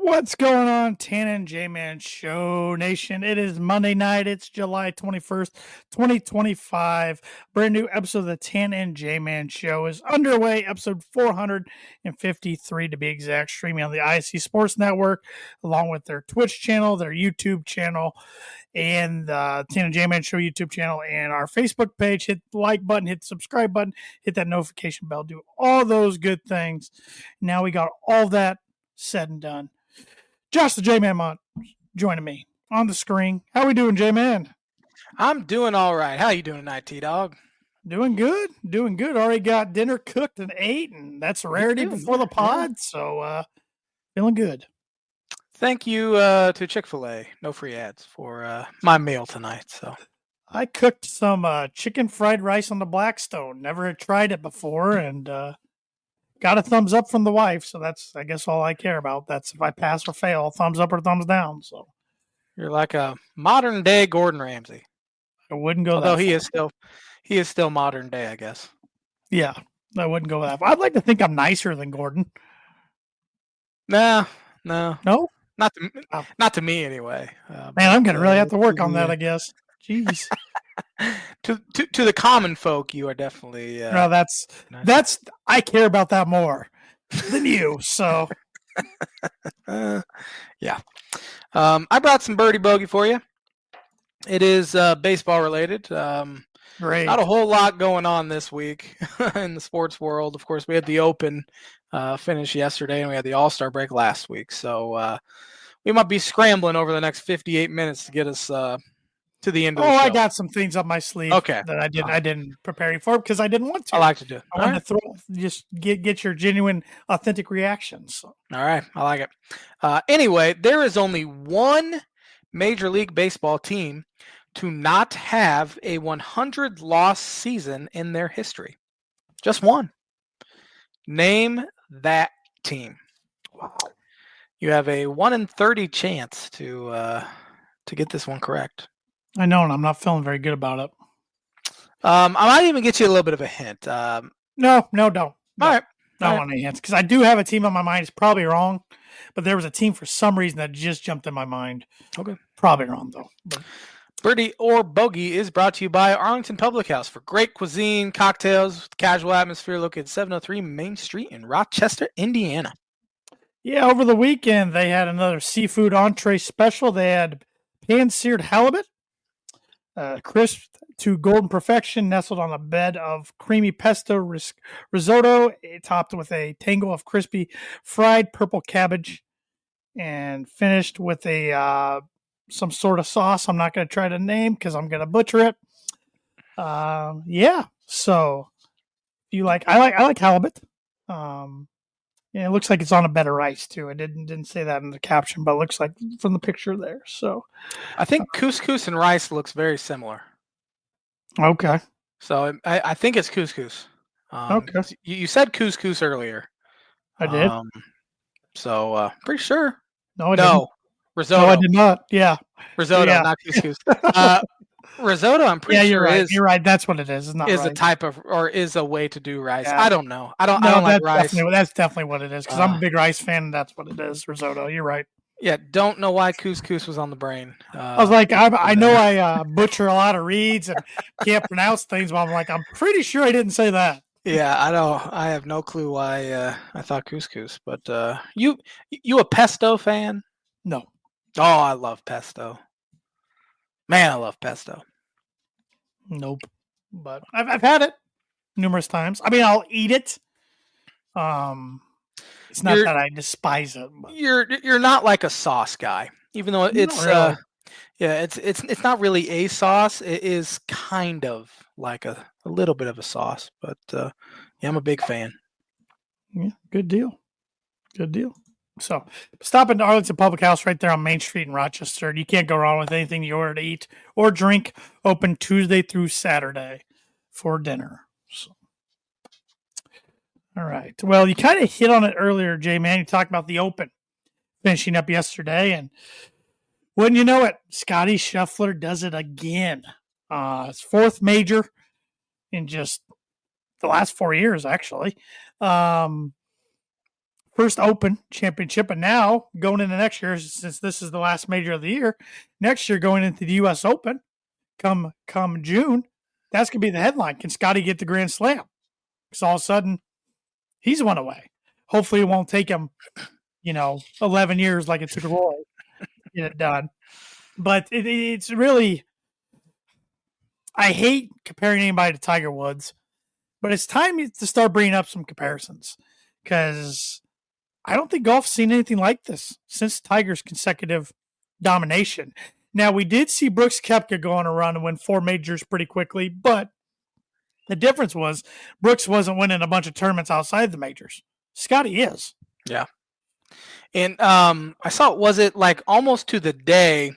What's going on, Tan and J-Man Show Nation? It is Monday night. It's July 21st, 2025. Brand new episode of the Tan and J-Man Show is underway. Episode 453 to be exact, streaming on the ISC Sports Network, along with their Twitch channel, their YouTube channel, and the Tan and J-Man Show YouTube channel, and our Facebook page. Hit the like button, hit the subscribe button, hit that notification bell, do all those good things. Now we got all that said and done. Josh the J-Man Mont joining me on the screen. How we doing, J-Man? I'm doing all right. How you doing tonight, T-Dog? Doing good. Doing good. Already got dinner cooked and ate, and that's a rarity before the pod, so feeling good. Thank you to Chick-fil-A, no free ads, for my meal tonight. So I cooked some chicken fried rice on the Blackstone. Never had tried it before, and got a thumbs up from the wife, so that's, I guess, all I care about. That's if I pass or fail, thumbs up or thumbs down. So you're like a modern day Gordon Ramsay. I wouldn't go Although that far. he is still modern day, I guess. Yeah, I wouldn't go that far. I'd like to think I'm nicer than Gordon. No, not to me anyway. Man, I'm gonna really have to work on that, I guess. Jeez. to the common folk, you are definitely. No, that's I care about that more than you. So, yeah. I brought some birdie bogey for you. It is baseball related. Great. Not a whole lot going on this week in the sports world. Of course, we had the Open finish yesterday, and we had the All-Star break last week. So we might be scrambling over the next 58 minutes to get us to the end of the show. I got some things up my sleeve that I didn't prepare you for because I didn't want to. I like to do it. I wanted to just get your genuine, authentic reactions. So. All right. I like it. Anyway, there is only one Major League Baseball team to not have a 100-loss season in their history. Just one. Name that team. Wow. You have a 1 in 30 chance to get this one correct. I know, and I'm not feeling very good about it. I might even get you a little bit of a hint. No, don't. All right. I don't want any hints because I do have a team on my mind. It's probably wrong, but there was a team for some reason that just jumped in my mind. Okay. Probably wrong, though. But. Birdie or Bogey is brought to you by Arlington Public House for great cuisine, cocktails, casual atmosphere located 703 Main Street in Rochester, Indiana. Yeah, over the weekend, they had another seafood entree special. They had pan-seared halibut, crisp to golden perfection, nestled on a bed of creamy pesto risotto, topped with a tangle of crispy fried purple cabbage, and finished with a some sort of sauce. I'm not going to try to name because I'm going to butcher it. Yeah. So you I like halibut. Yeah, it looks like it's on a bed of rice too. I didn't say that in the caption, but it looks like from the picture there. So I think couscous and rice looks very similar. Okay. So I think it's couscous. Okay. You said couscous earlier. I did. So pretty sure. No, I didn't. Risotto. No, I did not. Yeah. Risotto, not couscous. Risotto, I'm pretty sure you're right. That's what it is. It's not is rice. a type of, or is a way to do rice. Yeah. I don't know. I don't like rice. That's definitely what it is because I'm a big rice fan, and that's what it is. Risotto. You're right. Yeah, don't know why couscous was on the brain. I was like, I know I butcher a lot of reads and can't pronounce things, but I'm like, I'm pretty sure I didn't say that. Yeah, I know. I have no clue why I thought couscous. But you a pesto fan? No. Oh, I love pesto. Man, I love pesto. Nope. But I've had it numerous times. I mean, I'll eat it. It's not that I despise it. But. You're not like a sauce guy, even though it's really. it's not really a sauce. It is kind of like a little bit of a sauce, but yeah, I'm a big fan. Yeah, good deal. Good deal. So stop into Arlington Public House right there on Main Street in Rochester. You can't go wrong with anything you order to eat or drink. Open Tuesday through Saturday for dinner. So. All right. Well, you kind of hit on it earlier, J-Man. You talked about the Open finishing up yesterday, and wouldn't you know it, Scottie Scheffler does it again. His fourth major in just the last 4 years, actually. first Open championship, and now going into next year, since this is the last major of the year, next year going into the U.S. Open, come June, that's gonna be the headline. Can Scottie get the Grand Slam? Because all of a sudden, he's one away. Hopefully, it won't take him, 11 years like it took Roy to get it done. But it's really, I hate comparing anybody to Tiger Woods, but it's time to start bringing up some comparisons because I don't think golf's seen anything like this since Tiger's consecutive domination. Now, we did see Brooks Koepka go on a run and win 4 majors pretty quickly, but the difference was Brooks wasn't winning a bunch of tournaments outside the majors. Scottie is. Yeah. And I saw, was it like almost to the day,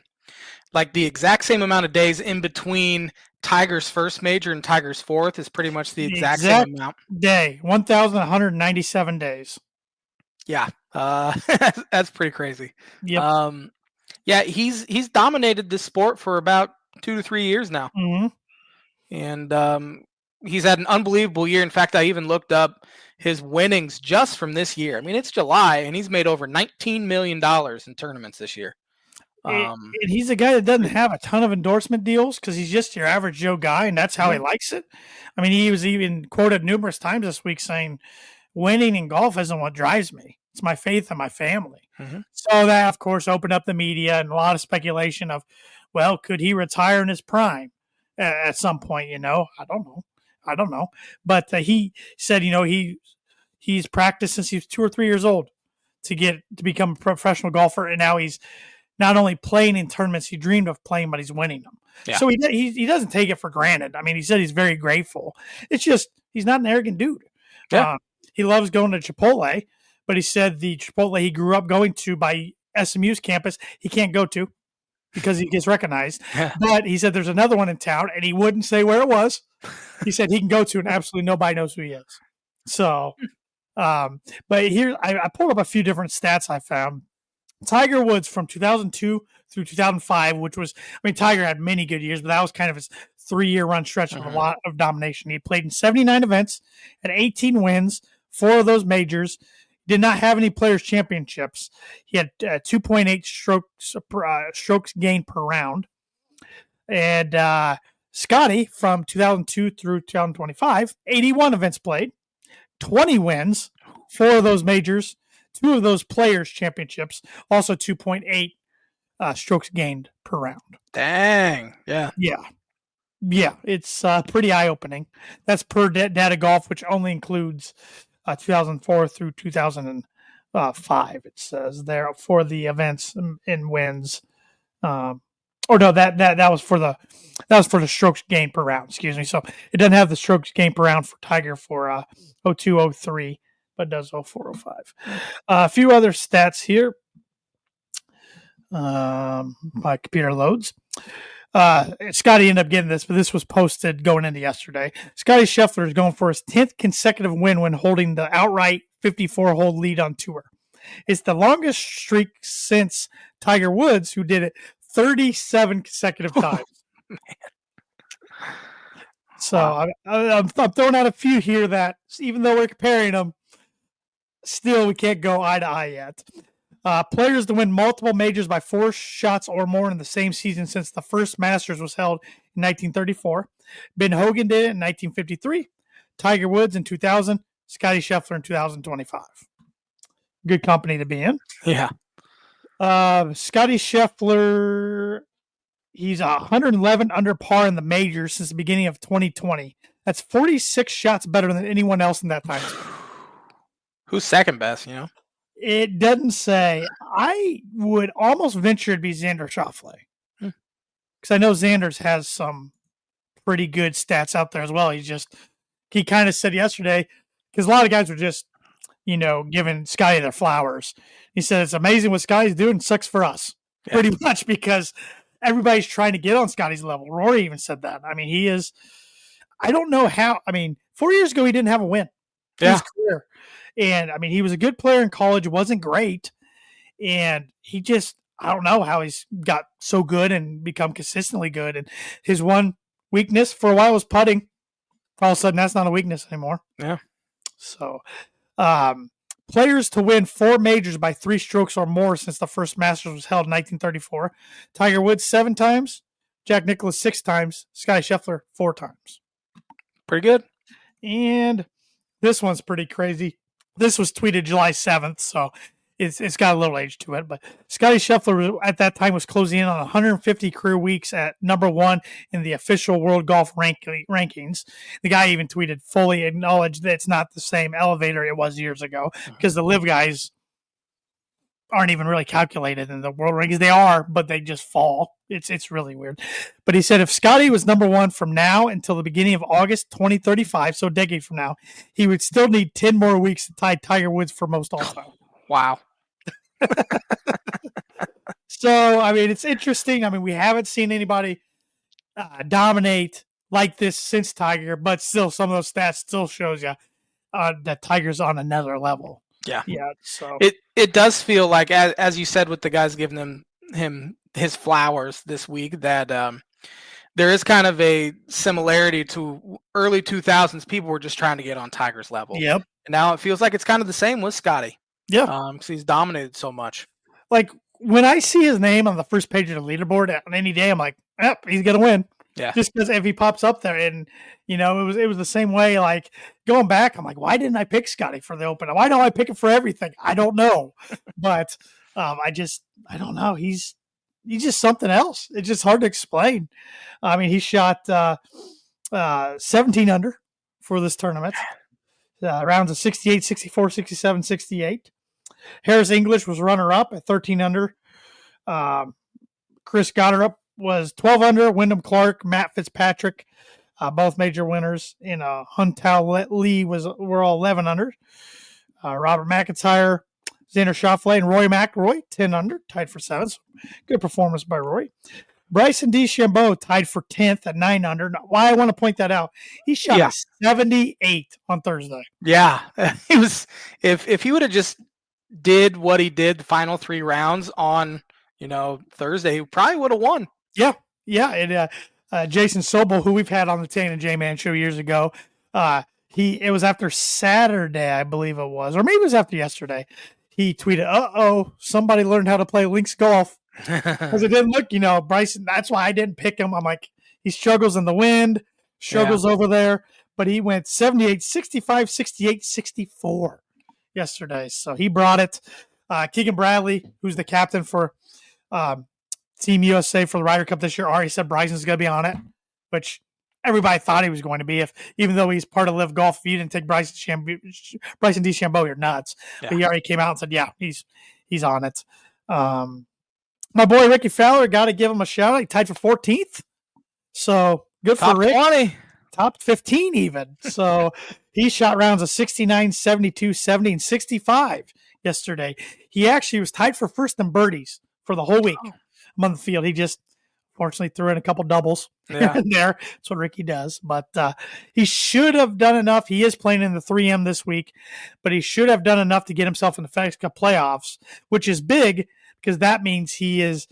like the exact same amount of days in between Tiger's first major and Tiger's fourth is pretty much the exact same amount. Day, 1,197 days. Yeah, that's pretty crazy. Yep. Yeah, he's dominated this sport for about 2 to 3 years now. Mm-hmm. And he's had an unbelievable year. In fact, I even looked up his winnings just from this year. I mean, it's July, and he's made over $19 million in tournaments this year. And he's a guy that doesn't have a ton of endorsement deals because he's just your average Joe guy, and that's how he likes it. I mean, he was even quoted numerous times this week saying, winning in golf isn't what drives me. It's my faith and my family. Mm-hmm. So that, of course, opened up the media and a lot of speculation of, well, could he retire in his prime at some point? I don't know. But he said, he's practiced since he was 2 or 3 years old to become a professional golfer, and now he's not only playing in tournaments he dreamed of playing, but he's winning them. Yeah. So he doesn't take it for granted. I mean, he said he's very grateful. It's just he's not an arrogant dude. Yeah. He loves going to Chipotle, but he said the Chipotle he grew up going to by SMU's campus, he can't go to because he gets recognized. Yeah. But he said there's another one in town, and he wouldn't say where it was. He said he can go to, and absolutely nobody knows who he is. So, but here I pulled up a few different stats I found. Tiger Woods from 2002 through 2005, which was, Tiger had many good years, but that was kind of his 3-year run stretch of a lot of domination. He played in 79 events, had 18 wins, 4 of those majors, did not have any players' championships. He had 2.8 strokes gained per round. And Scottie, from 2002 through 2025, 81 events played, 20 wins, 4 of those majors, 2 of those players' championships, also 2.8 strokes gained per round. Dang. Yeah. Yeah. It's pretty eye-opening. That's per Data Golf, which only includes 2004 through 2005. It says there for the events and wins. That was for the strokes gained per round. Excuse me. So it doesn't have the strokes gained per round for Tiger for 02, 03. But does 04, 05. A few other stats here. My computer loads. Scottie ended up getting this, but this was posted going into yesterday. Scottie Scheffler is going for his 10th consecutive win when holding the outright 54-hole lead on tour. It's the longest streak since Tiger Woods, who did it 37 consecutive times. So wow. I'm throwing out a few here that, even though we're comparing them, still we can't go eye to eye yet. Players to win multiple majors by 4 shots or more in the same season since the first Masters was held in 1934. Ben Hogan did it in 1953. Tiger Woods in 2000. Scottie Scheffler in 2025. Good company to be in. Yeah. Scottie Scheffler, he's 111 under par in the majors since the beginning of 2020. That's 46 shots better than anyone else in that time. Who's second best, It doesn't say. I would almost venture to be Xander Schauffele. Because I know Xander's has some pretty good stats out there as well. He kind of said yesterday, because a lot of guys were just, giving Scottie their flowers. He said, it's amazing what Scottie's doing. Sucks for us. Yeah. Pretty much because everybody's trying to get on Scottie's level. Rory even said that. He is, I don't know how, 4 years ago, he didn't have a win in his career. And, he was a good player in college, wasn't great. And he just, I don't know how he's got so good and become consistently good. And his one weakness for a while was putting. All of a sudden, that's not a weakness anymore. Yeah. So, players to win 4 majors by 3 strokes or more since the first Masters was held in 1934. Tiger Woods 7 times, Jack Nicklaus 6 times, Scottie Scheffler 4 times. Pretty good. And this one's pretty crazy. This was tweeted July 7th, so it's got a little age to it. But Scottie Scheffler at that time was closing in on 150 career weeks at number 1 in the official world golf rankings. The guy even tweeted, fully acknowledged that it's not the same elevator it was years ago, because the live guys aren't even really calculated in the world rankings. They are, but they just fall. It's really weird. But he said if Scottie was number 1 from now until the beginning of August 2035, so a decade from now, he would still need 10 more weeks to tie Tiger Woods for most all time. Wow. So, I mean, it's interesting. I mean, we haven't seen anybody dominate like this since Tiger, but still, some of those stats still shows you that Tiger's on another level. Yeah. So it does feel like, as you said, with the guys giving him his flowers this week, that there is kind of a similarity to early 2000s. People were just trying to get on Tiger's level. Yep. And now it feels like it's kind of the same with Scottie. Yeah. Because he's dominated so much. Like, when I see his name on the first page of the leaderboard on any day, I'm like, yep, he's gonna win. Yeah. Just because if he pops up there, and it was the same way. Like, going back, I'm like, why didn't I pick Scottie for the Open? Why don't I pick him for everything? I don't know, but I don't know. He's just something else. It's just hard to explain. I mean, he shot 17 under for this tournament. Rounds of 68, 64, 67, 68. Harris English was runner-up at 13 under. Chris Goddard was 12 under. Wyndham Clark, Matt Fitzpatrick, both major winners. And Huntao Lee were all 11 under. Robert McIntyre, Xander Schauffele, and Roy McIlroy, 10 under, tied for 7th. So good performance by Roy. Bryson DeChambeau tied for 10th at 9 under. Now, why I want to point that out, he shot a 78 on Thursday. Yeah. He was, if he would have just did what he did the final 3 rounds on, Thursday, he probably would have won. Yeah. And Jason Sobel, who we've had on the Tan and J-Man show years ago, it was after Saturday, I believe it was, or maybe it was after yesterday. He tweeted, somebody learned how to play links golf. Because it didn't look, Bryson, that's why I didn't pick him. I'm like, he struggles in the wind, struggles over there, but he went 78, 65, 68, 64 yesterday. So he brought it. Keegan Bradley, who's the captain for Team USA for the Ryder Cup this year, already said Bryson's going to be on it, which everybody thought he was going to be. Even though he's part of Live Golf, if you didn't take Bryson DeChambeau, you're nuts. Yeah. But he already came out and said, yeah, he's on it. My boy Ricky Fowler, got to give him a shout out. He tied for 14th. So good for Rick. Top 20. Top 15 even. So he shot rounds of 69, 72, 70, and 65 yesterday. He actually was tied for first in birdies for the whole week among the field. He just fortunately threw in a couple doubles here and there. That's what Ricky does. But he should have done enough. He is playing in the 3M this week, but he should have done enough to get himself in the FedEx Cup playoffs, which is big because that means he is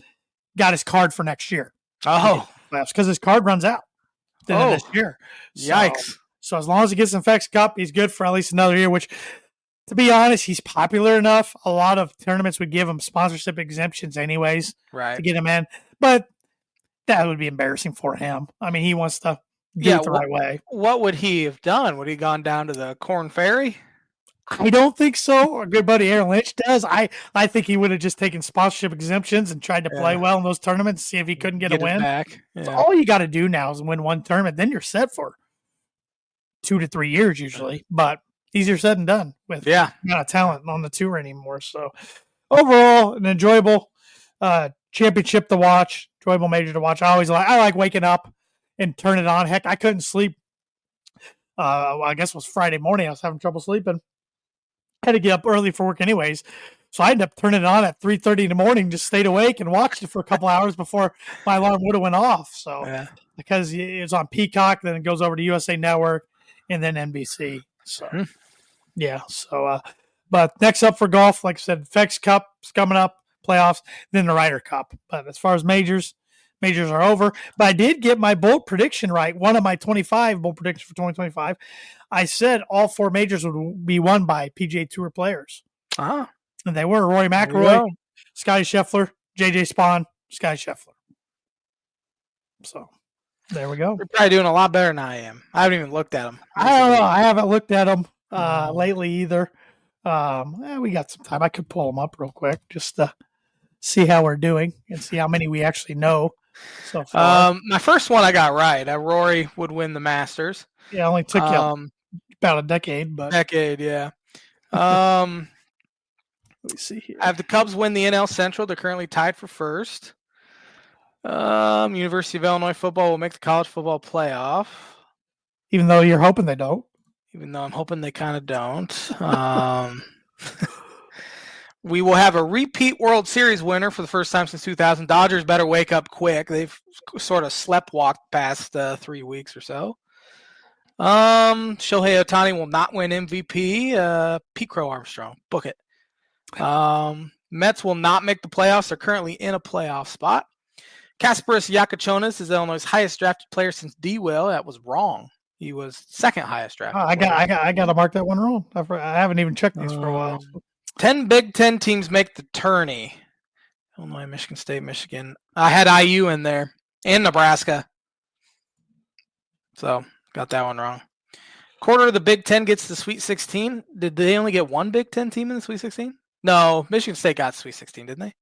got his card for next year. Oh. Because his card runs out this year. Yikes. So as long as he gets in FedEx Cup, he's good for at least another year, which, to be honest, he's popular enough. A lot of tournaments would give him sponsorship exemptions anyways to get him in. But that would be embarrassing for him. I mean, he wants to do it the right way. What would he have done? Would he gone down to the Corn Ferry? I don't think so. Our good buddy Aaron Lynch does. I think he would have just taken sponsorship exemptions and tried to play well in those tournaments, see if he couldn't get a win. Back. Yeah. So all you got to do now is win one tournament. Then you're set for 2 to 3 years usually. But easier said than done with not a talent on the tour anymore. So overall, an enjoyable championship to watch, enjoyable major to watch. I like waking up and turn it on. Heck, I couldn't sleep. I guess it was Friday morning. I was having trouble sleeping. Had to get up early for work anyways. So I ended up turning it on at 3:30 in the morning, just stayed awake and watched it for a couple hours before my alarm would have went off. So because it's on Peacock, then it goes over to USA Network and then NBC. So but next up for golf, like I said, FedEx Cup is coming up, playoffs, then the Ryder Cup. But as far as majors are over. But I did get my bold prediction right. One of my 25 bold predictions for 2025. I said all 4 majors would be won by PGA Tour players. Ah, And they were Rory there you McIlroy, go. Scottie Scheffler, J.J. Spawn, Scottie Scheffler. So there we go. You're probably doing a lot better than I am. I haven't even looked at them. I don't know. I haven't looked at them Oh. lately either. We got some time. I could pull them up real quick just to see how we're doing and see how many we actually know so far. My first one I got right. Rory would win the Masters. Yeah, it only took you about a decade, but Decade, yeah. let me see here. I have the Cubs win the NL Central. They're currently tied for first. University of Illinois football will make the college football playoff. Even though you're hoping they don't. Even though I'm hoping they kind of don't. We will have a repeat World Series winner for the first time since 2000. Dodgers better wake up quick. They've sort of sleptwalked past 3 weeks or so. Shohei Ohtani will not win MVP. Pete Crow Armstrong. Book it. Mets will not make the playoffs. They're currently in a playoff spot. Kasparas Yakachonis is Illinois' highest drafted player since D-Will. That was wrong. He was second highest drafted. I got to mark that one wrong. I haven't even checked these for a while. 10 Big Ten teams make the tourney. Illinois, Michigan State, Michigan. I had IU in there and Nebraska. So got that one wrong. Quarter of the Big Ten gets the Sweet 16. Did they only get one Big Ten team in the Sweet 16? No, Michigan State got Sweet 16, didn't they?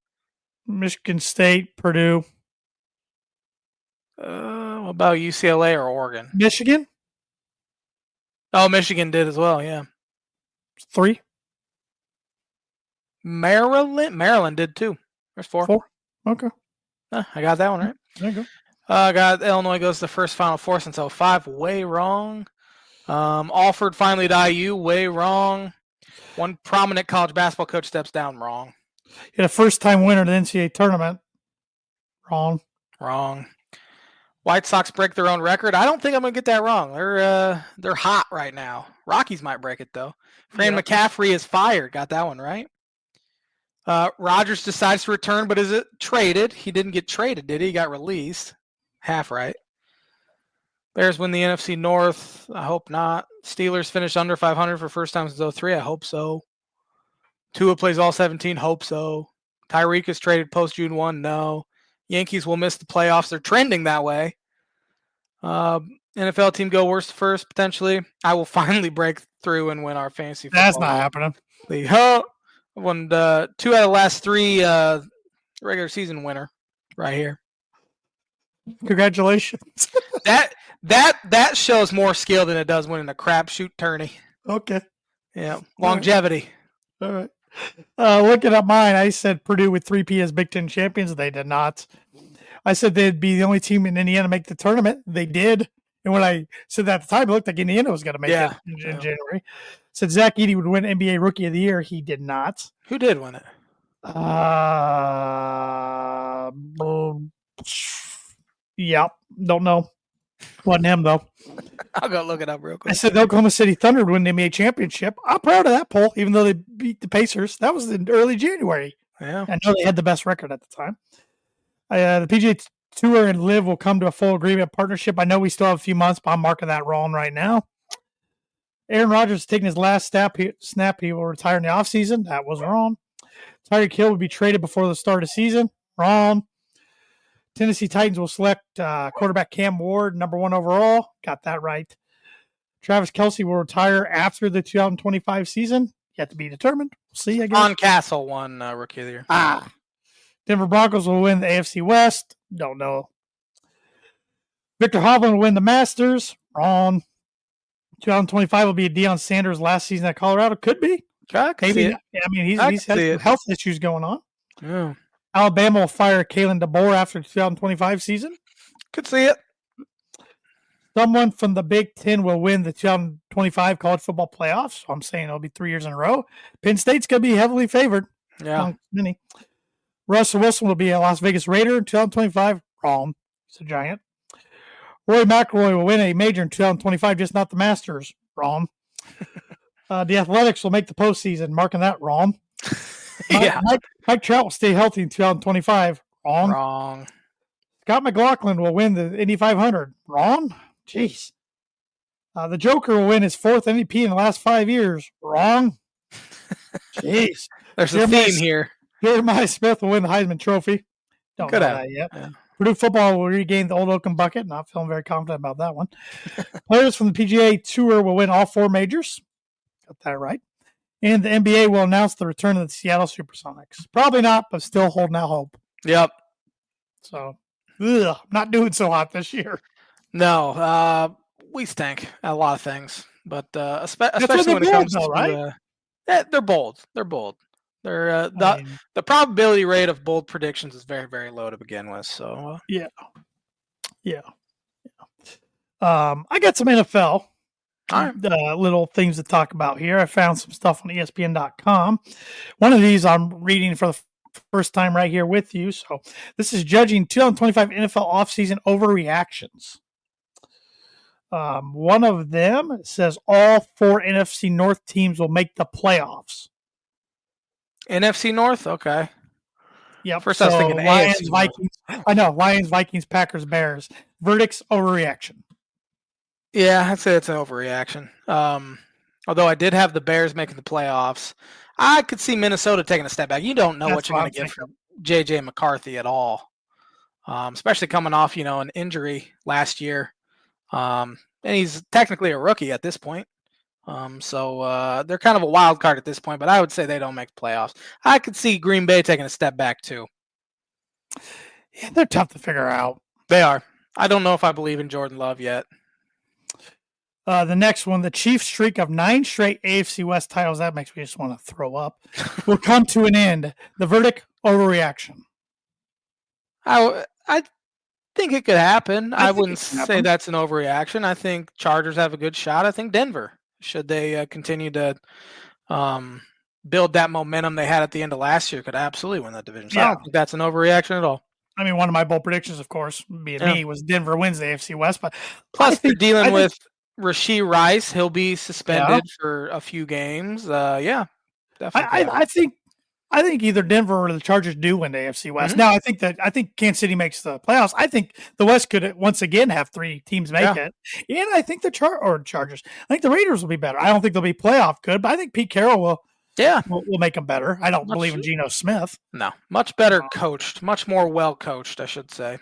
Michigan State, Purdue. What about UCLA or Oregon? Michigan? Oh, Michigan did as well, yeah. 3. Maryland did too. There's 4. 4. Okay. I got that one right. There you go. Got Illinois goes to the first Final Four since 05. Way wrong. Alford finally to IU. Way wrong. One prominent college basketball coach steps down. Wrong. You're the first-time winner of the NCAA tournament. Wrong. Wrong. White Sox break their own record. I don't think I'm gonna get that wrong. They're hot right now. Rockies might break it though. Fran McCaffrey is fired. Got that one right. Rodgers decides to return, but is it traded? He didn't get traded, did he? He got released. Half right. Bears win the NFC North. I hope not. Steelers finish under 500 for first time since 03. I hope so. Tua plays all 17. Hope so. Tyreek is traded post June 1. No. Yankees will miss the playoffs. They're trending that way. NFL team go worst first, potentially. I will finally break through and win our fantasy football. That's not happening. I won 2 out of the last 3 regular season winner right here. Congratulations. That shows more skill than it does winning a crapshoot tourney. Okay. Yeah. Longevity. All right. Looking at mine, I said Purdue with 3P as Big Ten champions. They did not. I said they'd be the only team in Indiana to make the tournament. They did. And when I said that at the time, it looked like Indiana was going to make it in January. Said Zach Edey would win NBA Rookie of the Year. He did not. Who did win it? Yeah, don't know. Wasn't him, though. I'll go look it up real quick. I said the Oklahoma City Thunder would win the NBA championship. I'm proud of that poll, even though they beat the Pacers. That was in early January. Yeah. I know they had the best record at the time. The PGA Tour and Live will come to a full agreement partnership. I know we still have a few months, but I'm marking that wrong right now. Aaron Rodgers is taking his last snap. He will retire in the offseason. That was wrong. Tyreek Hill would be traded before the start of the season. Wrong. Tennessee Titans will select quarterback Cam Ward, number 1 overall. Got that right. Travis Kelce will retire after the 2025 season. Yet to be determined. We'll see, I guess. On Castle won Rookie of the Year. Denver Broncos will win the AFC West. Don't know. Victor Hovland will win the Masters. Wrong. 2025 will be Deion Sanders' last season at Colorado. Could be. Maybe. I mean, he's had some health issues going on. Yeah. Alabama will fire Kalen DeBoer after the 2025 season. Could see it. Someone from the Big Ten will win the 2025 college football playoffs. So I'm saying it'll be 3 years in a row. Penn State's going to be heavily favored. Yeah. Many. Russell Wilson will be a Las Vegas Raider in 2025. Wrong. He's a Giant. Rory McIlroy will win a major in 2025, just not the Masters. Wrong. The Athletics will make the postseason. Marking that wrong. Mike Trout will stay healthy in 2025. Wrong. Scott McLaughlin will win the Indy 500. Wrong. Jeez. The Joker will win his 4th MVP in the last 5 years. Wrong. Jeez. There's a theme here. Jeremiah Smith will win the Heisman Trophy. Don't Could know have. that yet. Yeah. Purdue football will regain the old Oaken bucket. Not feeling very confident about that one. Players from the PGA Tour will win all 4 majors. Got that right. And the NBA will announce the return of the Seattle Supersonics. Probably not, but still holding out hope. Yep. So, not doing so hot this year. No, we stink at a lot of things, but especially when it comes though, to right? they're bold. They're bold. They're the probability rate of bold predictions is very, very low to begin with. So yeah. I got some NFL little things to talk about here. I found some stuff on ESPN.com. One of these I'm reading for the first time right here with you. So this is judging 2025 NFL offseason overreactions. One of them says all 4 NFC North teams will make the playoffs. NFC North, okay. Yep. First, I was thinking Lions, AFC Vikings. I know Lions, Vikings, Packers, Bears. Verdicts overreaction. Yeah, I'd say it's an overreaction. Although I did have the Bears making the playoffs, I could see Minnesota taking a step back. You don't know what you're going to get from J.J. McCarthy at all, especially coming off, an injury last year. And he's technically a rookie at this point. So they're kind of a wild card at this point, but I would say they don't make the playoffs. I could see Green Bay taking a step back too. Yeah, they're tough to figure out. They are. I don't know if I believe in Jordan Love yet. The next one, the Chiefs' streak of 9 straight AFC West titles, that makes me just want to throw up, will come to an end. The verdict, overreaction. I think it could happen. I wouldn't say that's an overreaction. I think Chargers have a good shot. I think Denver, should they continue to build that momentum they had at the end of last year, could absolutely win that division. So I don't think that's an overreaction at all. I mean, one of my bold predictions, of course, being me, was Denver wins the AFC West. But plus, they're dealing with Rashee Rice. He'll be suspended for a few games. Definitely. I think either Denver or the Chargers do win the AFC West. Now, I think Kansas City makes the playoffs. I think the West could once again have 3 teams make it, and I think the Chargers. I think the Raiders will be better. I don't think they'll be playoff good, but I think Pete Carroll will make them better. I don't believe in Geno Smith. No, much better coached, much more well coached, I should say.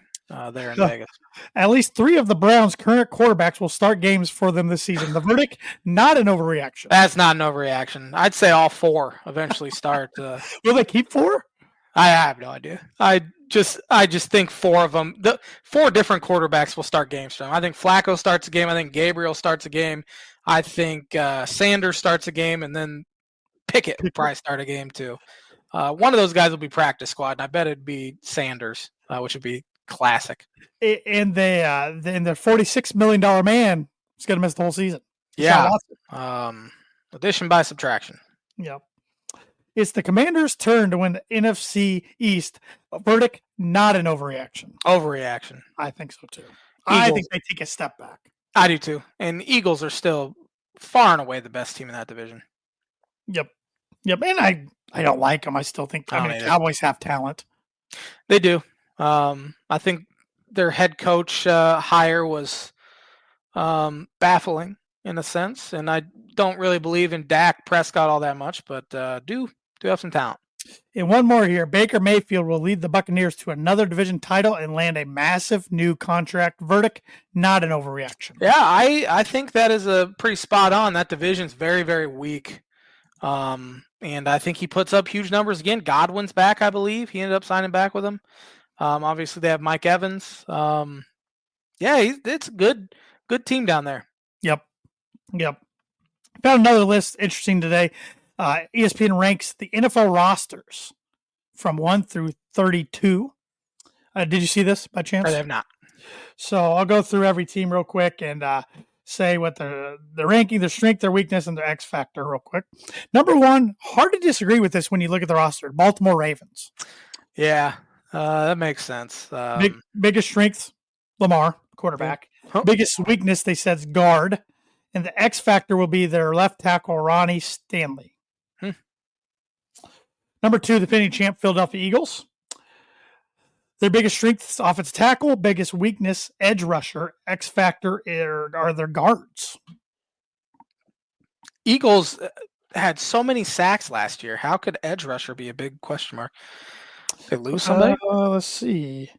There in Vegas. At least 3 of the Browns' current quarterbacks will start games for them this season. The verdict, not an overreaction. That's not an overreaction. I'd say all 4 eventually start. Will they keep 4? I have no idea. I just think 4 of them, the 4 different quarterbacks will start games for them. I think Flacco starts a game. I think Gabriel starts a game. I think Sanders starts a game, and then Pickett will probably start a game too. One of those guys will be practice squad, and I bet it'd be Sanders, which would be classic. And their $46 million man is going to miss the whole season. Yeah. Addition by subtraction. Yep. It's the Commanders' turn to win the NFC East. A verdict, not an overreaction. Overreaction. I think so too. I think they take a step back. I do too. And the Eagles are still far and away the best team in that division. Yep. And I don't like them. I still think the Cowboys have talent. They do. I think their head coach hire was baffling in a sense, and I don't really believe in Dak Prescott all that much, but do have some talent. And one more here. Baker Mayfield will lead the Buccaneers to another division title and land a massive new contract. Verdict, not an overreaction. Yeah, I think that is a pretty spot on. That division's very, very weak. And I think he puts up huge numbers again. Godwin's back, I believe. He ended up signing back with him. Obviously, they have Mike Evans. It's a good team down there. Yep. Found another list interesting today. ESPN ranks the NFL rosters from 1 through 32. Did you see this by chance? I have not. So I'll go through every team real quick and say what the ranking, their strength, their weakness, and their X factor real quick. Number 1, hard to disagree with this when you look at the roster. Baltimore Ravens. Yeah, that makes sense. Biggest strength, Lamar, quarterback. Biggest weakness, they said, is guard. And the X factor will be their left tackle, Ronnie Stanley. Number 2, the defending champ, Philadelphia Eagles. Their biggest strengths, offensive tackle. Biggest weakness, edge rusher. X factor are their guards. Eagles, had so many sacks last year. How could edge rusher be a big question mark? They lose somebody? Let's see.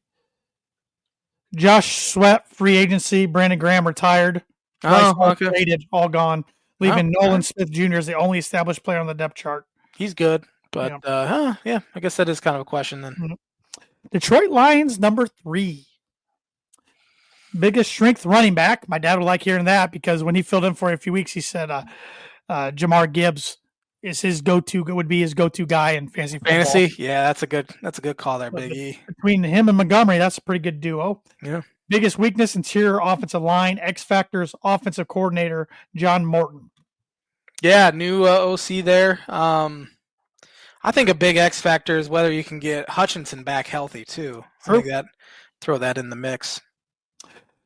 Josh Sweat, free agency. Brandon Graham retired. Bryce Oh, Hall okay. traded, all gone, leaving Oh, Nolan right. Smith Jr. as the only established player on the depth chart. He's good, but Yeah. yeah, I guess that is kind of a question then. Mhm. Detroit Lions, number 3. Biggest strength running back. My dad would like hearing that because when he filled in for a few weeks, he said Jamar Gibbs is his would be his go-to guy in fantasy football. Fantasy, yeah, that's a good call there, Big E. Between him and Montgomery, that's a pretty good duo. Yeah. Biggest weakness, interior offensive line, X Factors offensive coordinator, John Morton. Yeah, new OC there. I think a big X factor is whether you can get Hutchinson back healthy too. True. I think throw that in the mix.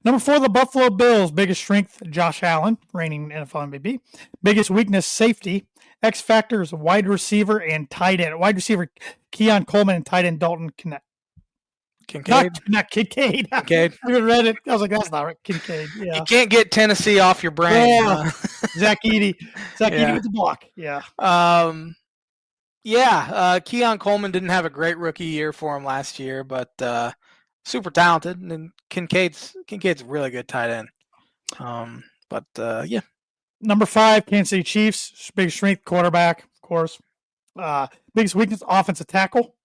Number 4, the Buffalo Bills. Biggest strength, Josh Allen, reigning NFL MVP. Biggest weakness, safety. X factors, wide receiver and tight end. Wide receiver, Keon Coleman, and tight end, Dalton Kincaid. Not Kincaid. Kincaid. I even read it. I was like, that's not right. Kincaid. Yeah. You can't get Tennessee off your brain. Yeah. Zach Edey. Edey with the block. Yeah. Keon Coleman didn't have a great rookie year for him last year, but super talented, and Kincaid's a really good tight end. Yeah. Number 5, Kansas City Chiefs. Biggest strength, quarterback, of course. Biggest weakness, offensive tackle.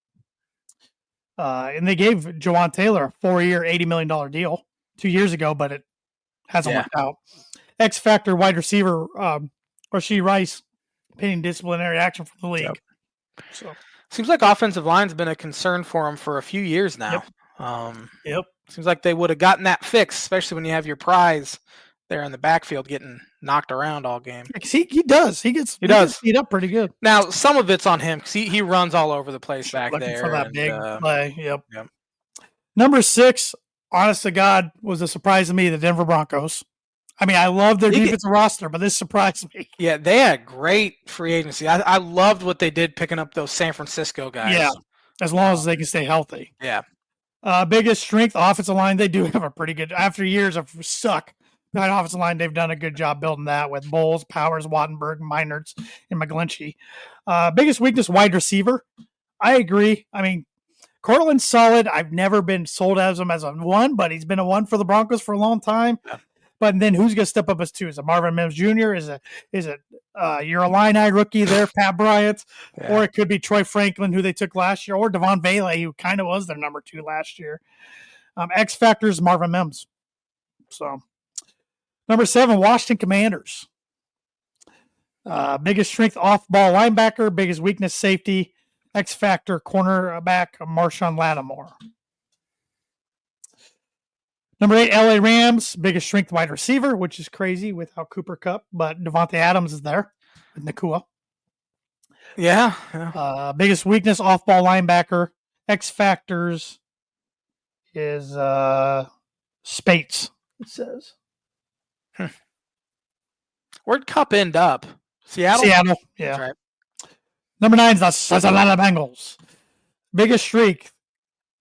And they gave Jawan Taylor a 4-year, $80 million deal 2 years ago, but it hasn't worked out. X factor, wide receiver, Rashee Rice, pending disciplinary action from the league. Yep. So seems like offensive line's been a concern for him for a few years now. Yep. Seems like they would have gotten that fixed, especially when you have your prize there in the backfield getting knocked around all game. He does. He gets beat up pretty good. Now, some of it's on him because he runs all over the place back looking there. For that big play. Yep. Yep. Number 6, honest to God, was a surprise to me, the Denver Broncos. I mean, I love their defensive roster, but this surprised me. Yeah, they had great free agency. I loved what they did picking up those San Francisco guys. Yeah, as long as they can stay healthy. Yeah. Biggest strength, offensive line. They do have a pretty good, after years of suck, that offensive line, they've done a good job building that with Bowles, Powers, Wattenberg, Meinertz, and McGlinchey. Biggest weakness, wide receiver. I agree. I mean, Cortland's solid. I've never been sold as him as a 1, but he's been a 1 for the Broncos for a long time. Yeah. But then who's going to step up as 2? Is it Marvin Mims Jr.? Is it your Illini rookie there, Pat Bryant? Yeah. Or it could be Troy Franklin, who they took last year, or Devon Bailey, who kind of was their number 2 last year. X factors, Marvin Mims. So, number 7, Washington Commanders. Biggest strength, off-ball linebacker. Biggest weakness, safety. X factor, cornerback, Marshawn Lattimore. Number 8, LA Rams. Biggest strength, wide receiver, which is crazy without Cooper Kupp, but Devontae Adams is there with Nakua. Yeah. Biggest weakness, off-ball linebacker. X factors is Spates, it says. Where'd Kupp end up? Seattle? Seattle, yeah. That's right. Number 9 is the Cincinnati Bengals. Biggest streak,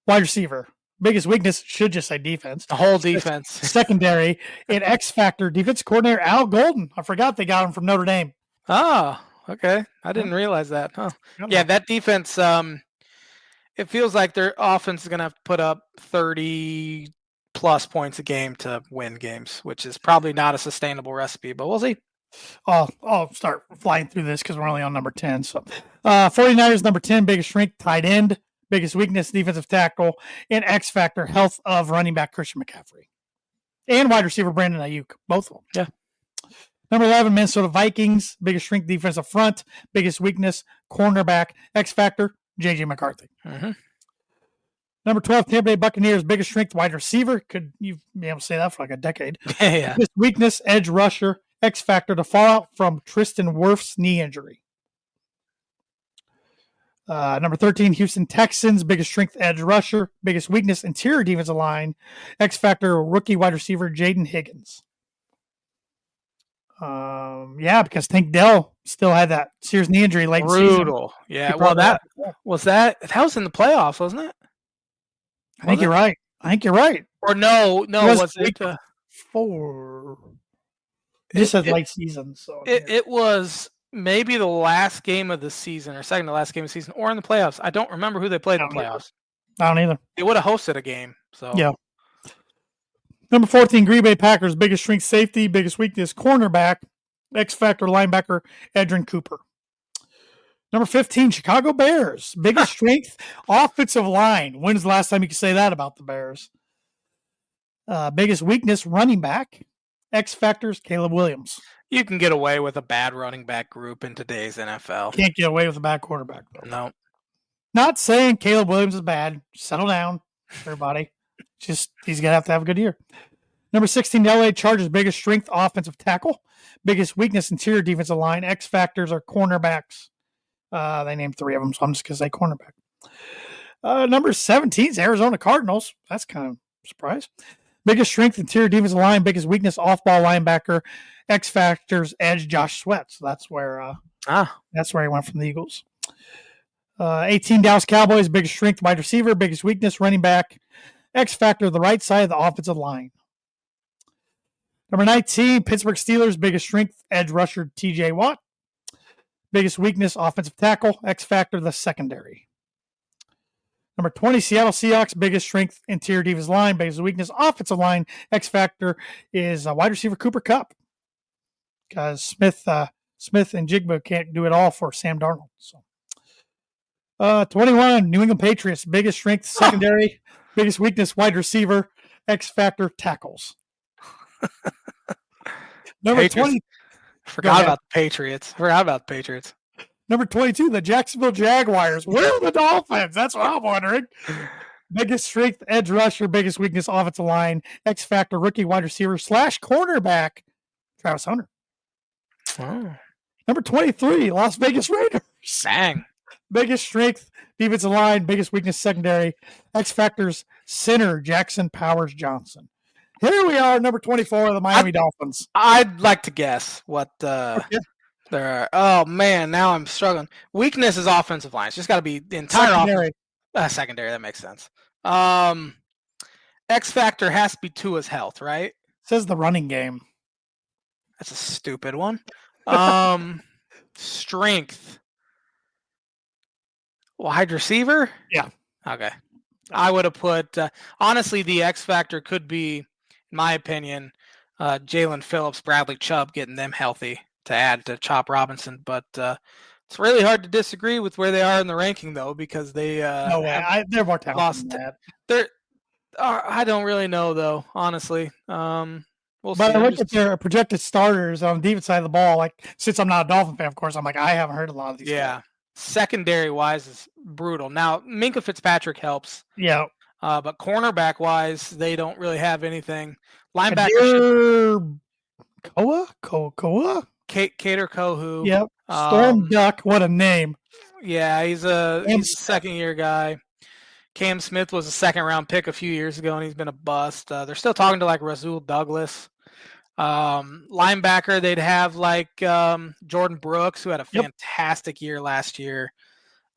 wide receiver. Biggest weakness, should just say defense. The whole defense. Secondary. And X factor, defense coordinator Al Golden. I forgot they got him from Notre Dame. Oh, okay. I didn't realize that. Huh. Yeah, that defense, it feels like their offense is going to have to put up 30-plus points a game to win games, which is probably not a sustainable recipe, but we'll see. I'll start flying through this because we're only on number 10. So, 49ers, number 10, biggest strength, tight end. Biggest weakness, defensive tackle. And X factor, health of running back Christian McCaffrey. And wide receiver Brandon Ayuk, both of them. Yeah. Number 11, Minnesota Vikings. Biggest strength, defensive front. Biggest weakness, cornerback. X factor, J.J. McCarthy. Mm-hmm. Number 12, Tampa Bay Buccaneers. Biggest strength, wide receiver. Could you be able to say that for like a decade? Yeah. Biggest weakness, edge rusher. X factor, the fallout from Tristan Wirfs' knee injury. Number 13, Houston Texans. Biggest strength, edge rusher. Biggest weakness, interior defensive line. X factor, rookie wide receiver, Jaden Higgins. Because Tank Dell still had that serious knee injury late Brutal. Season. Yeah, well, that was in the playoffs, wasn't it? I think you're right. Or no, was it? 4. This is late season. So it was maybe the last game of the season or second to last game of the season or in the playoffs. I don't remember who they played in the playoffs. I don't either. They would have hosted a game. So Yeah. Number 14, Green Bay Packers. Biggest strength, safety. Biggest weakness, cornerback. X factor, linebacker, Edrin Cooper. Number 15, Chicago Bears. Biggest strength, offensive line. When's the last time you could say that about the Bears? Biggest weakness, running back. X factors, Caleb Williams. You can get away with a bad running back group in today's NFL. Can't get away with a bad quarterback, though. No. Not saying Caleb Williams is bad. Settle down, everybody. Just he's going to have a good year. Number 16, LA Chargers. Biggest strength, offensive tackle. Biggest weakness, interior defensive line. X factors are cornerbacks. They named 3 of them, so I'm just going to say cornerback. Number 17 is Arizona Cardinals. That's kind of a surprise. Biggest strength, interior defensive line. Biggest weakness, off-ball linebacker. X factors, edge, Josh Sweat. So that's where he went from the Eagles. 18, Dallas Cowboys. Biggest strength, wide receiver. Biggest weakness, running back. X factor, the right side of the offensive line. Number 19, Pittsburgh Steelers. Biggest strength, edge rusher, TJ Watt. Biggest weakness, offensive tackle. X factor, the secondary. Number 20, Seattle Seahawks. Biggest strength, interior defensive line. Biggest weakness, offensive line. X factor is wide receiver Cooper Kupp. Because Smith and Jigba can't do it all for Sam Darnold. So, 21, New England Patriots. Biggest strength, secondary. Biggest weakness, wide receiver. X factor, tackles. Number 20. Forgot about the Patriots. Number 22, the Jacksonville Jaguars. Where are the Dolphins? That's what I'm wondering. Biggest strength, edge rusher. Biggest weakness, offensive line. X factor, rookie wide receiver / cornerback, Travis Hunter. Oh. Number 23, Las Vegas Raiders. Dang. Biggest strength, defensive line. Biggest weakness, secondary. X factors, center, Jackson Powers Johnson. Here we are, number 24, the Miami Dolphins. I'd like to guess what there are. Oh, man, now I'm struggling. Weakness is offensive line. It's just got to be the entire secondary. Secondary, that makes sense. X factor has to be Tua's health, right? It says the running game. That's a stupid one. Strength. Wide receiver? Yeah. Okay. I would have put, honestly, the X factor could be, in my opinion, Jalen Phillips, Bradley Chubb, getting them healthy to add to Chop Robinson. But it's really hard to disagree with where they are in the ranking, though, because they no way. They're more talented than that. I don't really know, though, honestly. We'll but see. I look at their projected starters on the defense side of the ball. Like, since I'm not a Dolphin fan, of course, I'm like, I haven't heard a lot of these. Yeah. Guys. Secondary-wise is brutal. Now, Minkah Fitzpatrick helps. Yeah. But cornerback-wise, they don't really have anything. Linebacker. Koa? Cater Kohu. Yep. Storm Duck. What a name. Yeah, he's a second-year guy. Cam Smith was a second-round pick a few years ago, and he's been a bust. They're still talking to, like, Rasul Douglas. Linebacker, they'd have, like, Jordan Brooks, who had a fantastic year last year.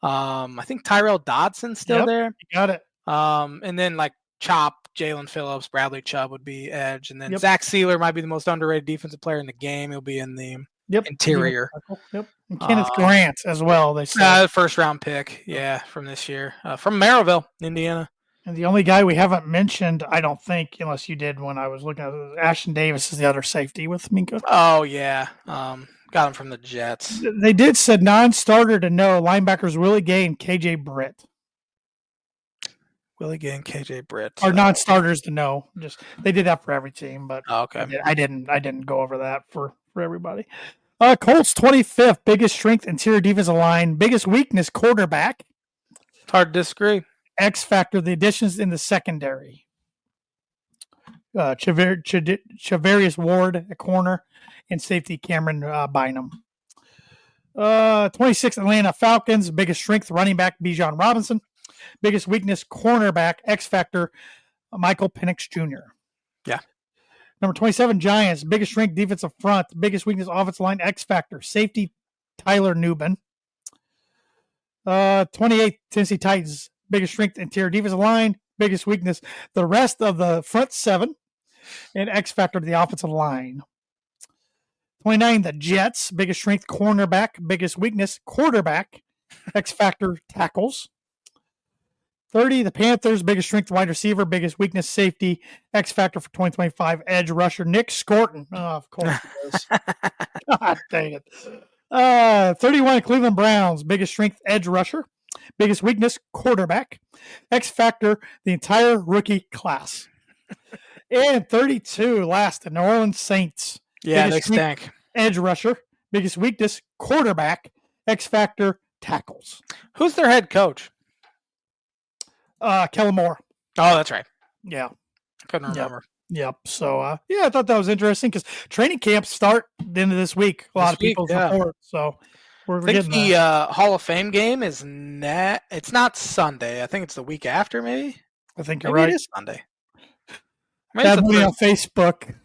I think Tyrell Dodson's still there. You got it. And then, like, Chop, Jalen Phillips, Bradley Chubb would be edge. And then Zach Sealer might be the most underrated defensive player in the game. He'll be in the interior. Yep. And Kenneth Grant as well. They said first-round pick, from this year. From Maryville, Indiana. And the only guy we haven't mentioned, I don't think, unless you did when I was looking at it, Ashton Davis is the other safety with Minkah. Oh, yeah. Got him from the Jets. They did said non-starter to no. Linebackers Willie Gay and KJ Britt. Willie Gay and KJ Britt. Or non-starters to no. Just they did that for every team, but okay. I didn't go over that for everybody. Colts 25th, biggest strength, interior defensive line, biggest weakness, quarterback. It's hard to disagree. X factor, the additions in the secondary. Chavarius Ward at corner, and safety Cameron Bynum. 26th, Atlanta Falcons, biggest strength, running back Bijan Robinson. Biggest weakness, cornerback, X factor, Michael Penix Jr. Yeah. Number 27, Giants, biggest strength, defensive front. Biggest weakness, offensive line, X factor, safety Tyler Nubin. 28, Tennessee Titans, biggest strength, interior defensive line. Biggest weakness, the rest of the front seven. And X factor to the offensive line. 29, the Jets. Biggest strength, cornerback. Biggest weakness, quarterback. X factor, tackles. 30, the Panthers. Biggest strength, wide receiver. Biggest weakness, safety. X factor for 2025, edge rusher. Nick Scorton. Oh, of course he is. God dang it. 31, Cleveland Browns. Biggest strength, edge rusher. Biggest weakness, quarterback. X factor, the entire rookie class. And 32, last, the New Orleans Saints. Yeah, Biggest they strength, stink. edge rusher. Biggest weakness, quarterback. X factor, tackles. Who's their head coach? Kellen Moore. Oh, that's right. Yeah. Couldn't remember. Yep. So, I thought that was interesting because training camps start the end of this week. A lot of people's report. So, we're I think getting the Hall of Fame game is it's not Sunday. I think it's the week after, maybe. I think you're Maybe right. It is Sunday. Bad Bunny on Facebook.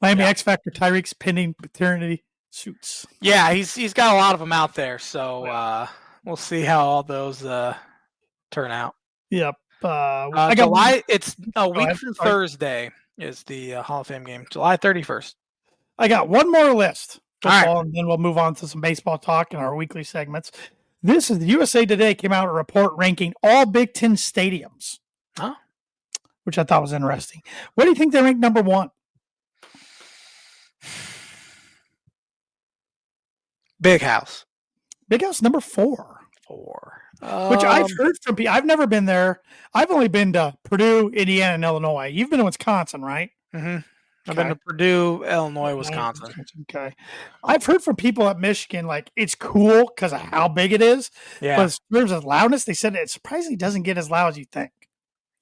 Miami X Factor Tyreek's pending paternity suits. Yeah, he's got a lot of them out there. So we'll see how all those turn out. Yep. It's a week from Thursday is the Hall of Fame game, July 31st. I got one more list. Football, and then we'll move on to some baseball talk in our weekly segments. This is the USA Today came out a report ranking all Big Ten stadiums. Huh? Which I thought was interesting. What do you think they ranked number one? Big House. Big House number 4. Which I've heard from people. I've never been there. I've only been to Purdue, Indiana, and Illinois. You've been to Wisconsin, right? Mm-hmm. I've been to Purdue, Illinois, Wisconsin. Okay. I've heard from people at Michigan, like, it's cool because of how big it is. Yeah. But in terms of loudness, they said it surprisingly doesn't get as loud as you think.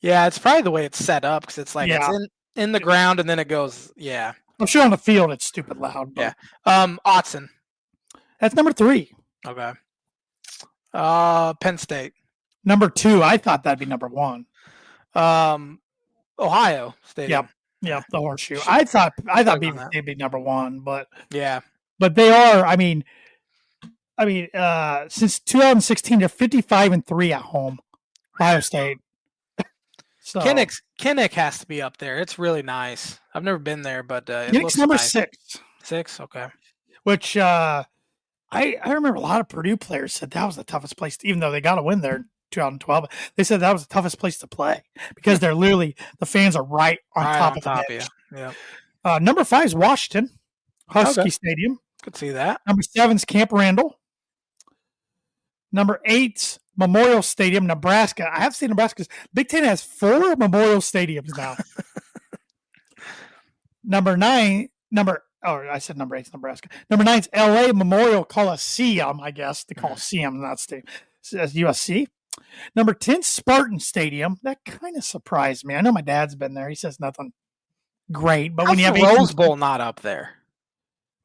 Yeah, it's probably the way it's set up because it's like it's in the ground and then it goes, I'm sure on the field it's stupid loud. But... Yeah. Autzen. That's number 3. Okay. Penn State. Number 2. I thought that'd be number 1. Ohio Stadium. Yep, the Horseshoe. I thought they'd be number 1, but they are. I mean, since 2016, they're 55-3 at home. Ohio State. So Kinnick has to be up there. It's really nice. I've never been there, but it looks number nice. 6. 6, okay. Which I remember a lot of Purdue players said that was the toughest place, even though they got a win there in 2012. They said that was the toughest place to play because they're literally the fans are right on top of the pitch. Yeah. Number 5 is Washington Husky Stadium. Could see that. Number 7 is Camp Randall. Number 8's Memorial Stadium, Nebraska. I have seen Nebraska's Big Ten has 4 Memorial Stadiums now. Number 8's Nebraska. Number 9's LA Memorial Coliseum, I guess. The Coliseum, not stadium. Says USC. Number 10, Spartan Stadium. That kind of surprised me. I know my dad's been there. He says nothing great, but when you have Rose Bowl not up there.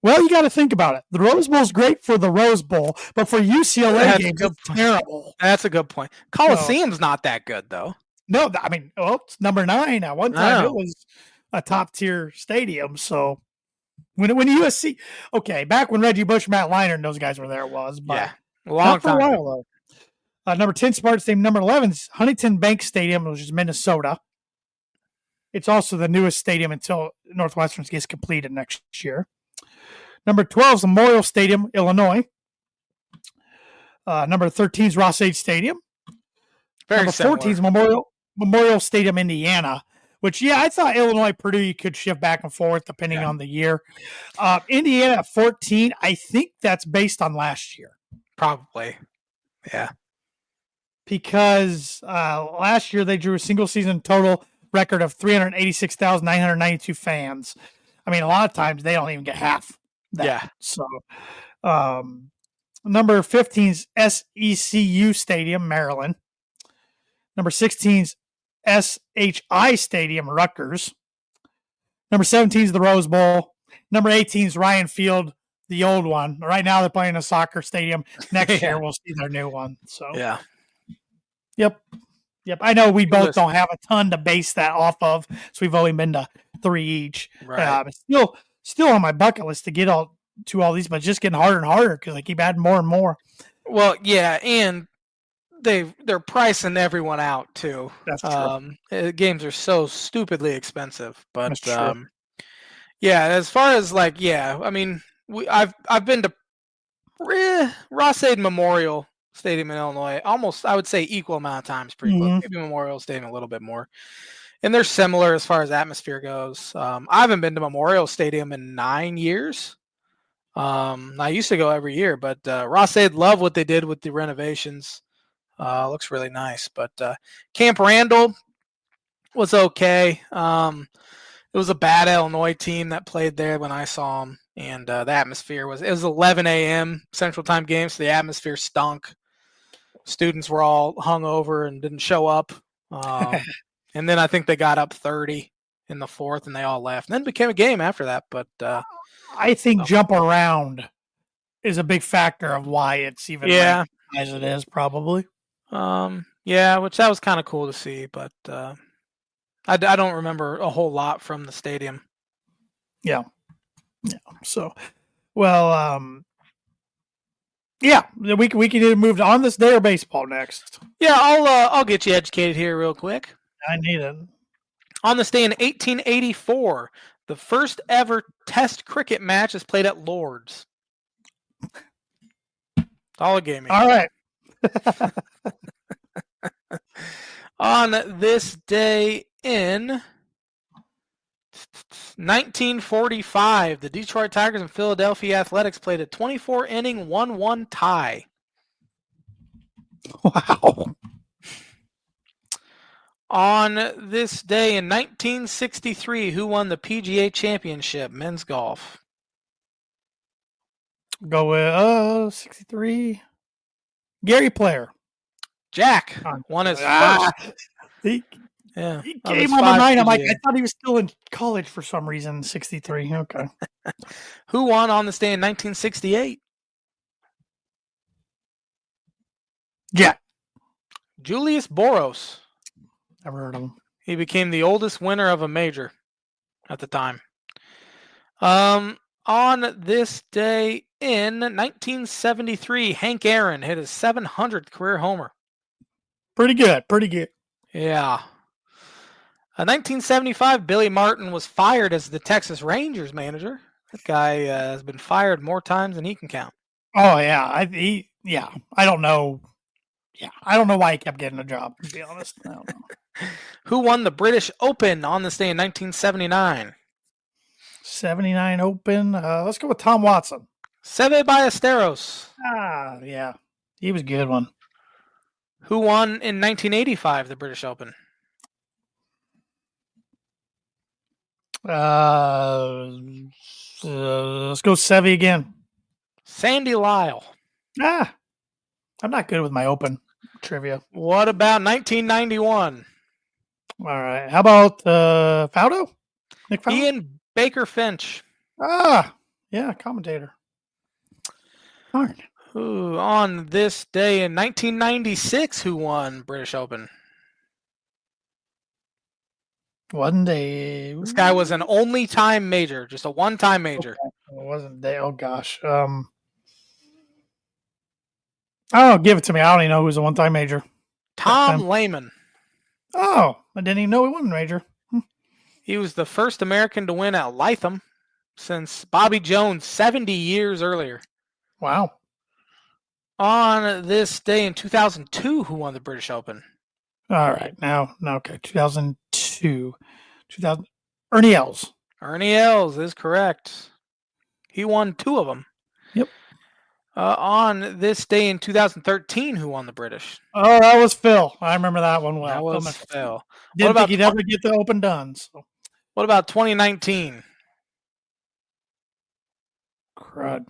Well, you got to think about it. The Rose Bowl is great for the Rose Bowl, but for UCLA games, it's terrible. That's a good point. Coliseum's not that good, though. No, I mean, it's number 9. At one time, it was a top-tier stadium. So when USC, back when Reggie Bush, Matt Leinart, and those guys were there, it was. But a long time. For a while, though. Number 10, Spartan Stadium. Number 11 is Huntington Bank Stadium, which is Minnesota. It's also the newest stadium until Northwestern gets completed next year. Number 12 is Memorial Stadium, Illinois. Number 13 is Ross-Age Stadium. Number 14 is Memorial Stadium, Indiana, which, I thought Illinois, Purdue could shift back and forth depending on the year. Indiana at 14, I think that's based on last year. Probably. Yeah. Because last year they drew a single season total record of 386,992 fans. I mean, a lot of times they don't even get half that. Yeah. So, number 15 is SECU Stadium, Maryland. Number 16 is SHI Stadium, Rutgers. Number 17 is the Rose Bowl. Number 18 is Ryan Field, the old one. Right now they're playing a soccer stadium. Next year we'll see their new one. So yeah. Yep. I know we both don't have a ton to base that off of, so we've only been to 3 each. Right. Still on my bucket list to get all these, but it's just getting harder and harder because I keep adding more and more. Well, yeah, and they're pricing everyone out too. That's true. Games are so stupidly expensive, but Yeah, as far as I mean, I've been to Ross-Ade Memorial Stadium in Illinois almost, I would say, equal amount of times, pretty close. Mhm. Maybe Memorial Stadium a little bit more, and they're similar as far as atmosphere goes. I haven't been to Memorial Stadium in 9 years. I used to go every year, but Ross-Ade love what they did with the renovations. Looks really nice, but Camp Randall was okay. It was a bad Illinois team that played there when I saw them, and the atmosphere was 11 a.m. Central Time game, so the atmosphere stunk. Students were all hungover and didn't show up. And then I think they got up 30 in the fourth, and they all left. And then it became a game after that. But I think jump around is a big factor of why it's even ranked as it is, probably. Which that was kind of cool to see, but I don't remember a whole lot from the stadium. Yeah. So, well, yeah, we can either move on this day or baseball next. Yeah, I'll get you educated here real quick. I need it. On this day in 1884, the first ever Test cricket match is played at Lord's. All it gave me. All right. On this day in 1945, the Detroit Tigers and Philadelphia Athletics played a 24-inning 1-1 tie. Wow. On this day in 1963, who won the PGA Championship men's golf? Go with 63. Gary Player. Jack won his first. He He came on my mind. I'm like, I thought he was still in college for some reason. 63. Okay. Who won on this day in 1968? Jack. Julius Boros. Never heard of him. He became the oldest winner of a major at the time. On this day in 1973, Hank Aaron hit his 700th career homer. Pretty good. Yeah. 1975, Billy Martin was fired as the Texas Rangers manager. That guy has been fired more times than he can count. Oh, yeah. I don't know. Yeah, I don't know why he kept getting a job, to be honest. I don't know. Who won the British Open on this day in 1979? 79 Open. Let's go with Tom Watson. Seve Ballesteros. Yeah. He was a good one. Who won in 1985 the British Open? Let's go Seve again. Sandy Lyle. I'm not good with my Open trivia. What about 1991? All right. How about Faudo? Nick Faudo? Ian Baker Finch. Yeah, commentator. Darn. Ooh, on this day in 1996, who won British Open? One day. This guy was an only-time major, just a one-time major. Okay. It wasn't day. Oh gosh. Oh, give it to me. I don't even know who's a one-time major. Tom Lehman. Oh, I didn't even know he won a major. He was the first American to win at Lytham since Bobby Jones 70 years earlier. Wow. On this day in 2002, who won the British Open? All right. Now, okay. 2002. Ernie Els. Ernie Els is correct. He won 2 of them. Yep. On this day in 2013, who won the British? Oh, that was Phil. I remember that one well. That was Phil. Didn't think he'd ever get the Open done. So. What about 2019? Crud.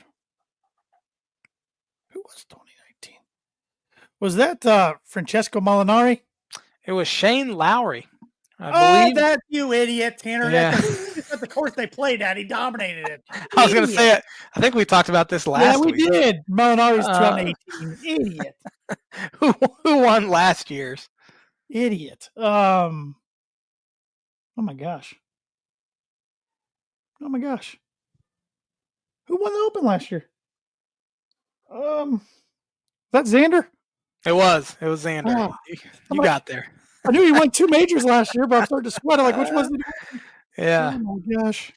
Who was 2019? Was that Francesco Molinari? It was Shane Lowry. I believe. That's you idiot, Tanner. Yeah. That's the course they played at. He dominated it. I was going to say it. I think we talked about this last week. Yeah, we did. Molinari's 2018. Idiot. Who won last year's? Idiot. Oh my gosh. Who won the Open last year? Is that Xander? It was Xander. You got there. I knew he won 2 majors last year, but I'm starting to sweat. I'm like, which was it? Yeah. Oh my gosh.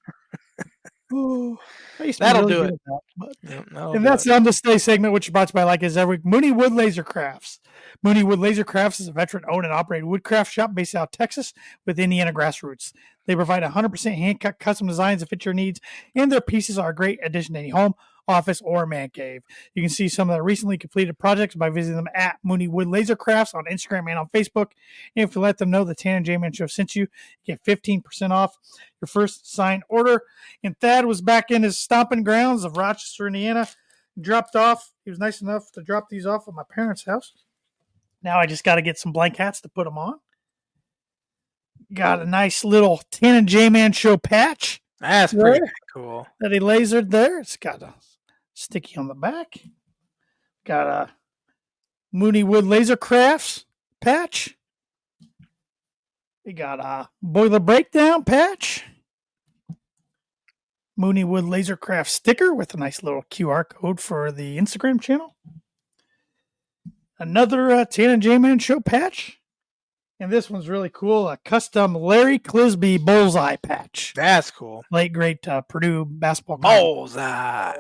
Ooh, I used to be That'll really do good it. at that. But Yep, that'll and do that's it. the Understay segment, which is brought to you by, like, is every Mooney Wood Laser Crafts. Mooney Wood Laser Crafts is a veteran-owned and operated woodcraft shop based out of Texas with Indiana grassroots. They provide 100% hand-cut custom designs that fit your needs, and their pieces are a great addition to any home, office, or man cave. You can see some of their recently completed projects by visiting them at Mooney Wood Laser Crafts on Instagram and on Facebook. And if you let them know the Tan and J-Man Show sent you, you get 15% off your first signed order. And Thad was back in his stomping grounds of Rochester, Indiana. Dropped off. He was nice enough to drop these off at my parents' house. Now I just got to get some blank hats to put them on. Got a nice little Tan and J-Man Show patch. That's pretty cool. That he lasered there. It's got a sticky on the back. Got a Mooney Wood Laser Crafts patch. We got a Boiler Breakdown patch. Mooney Wood Laser Craft sticker with a nice little QR code for the Instagram channel. Another Tan and J-Man Show patch. And this one's really cool. A custom Larry Clisby bullseye patch. That's cool. Late, great Purdue basketball. Bullseye.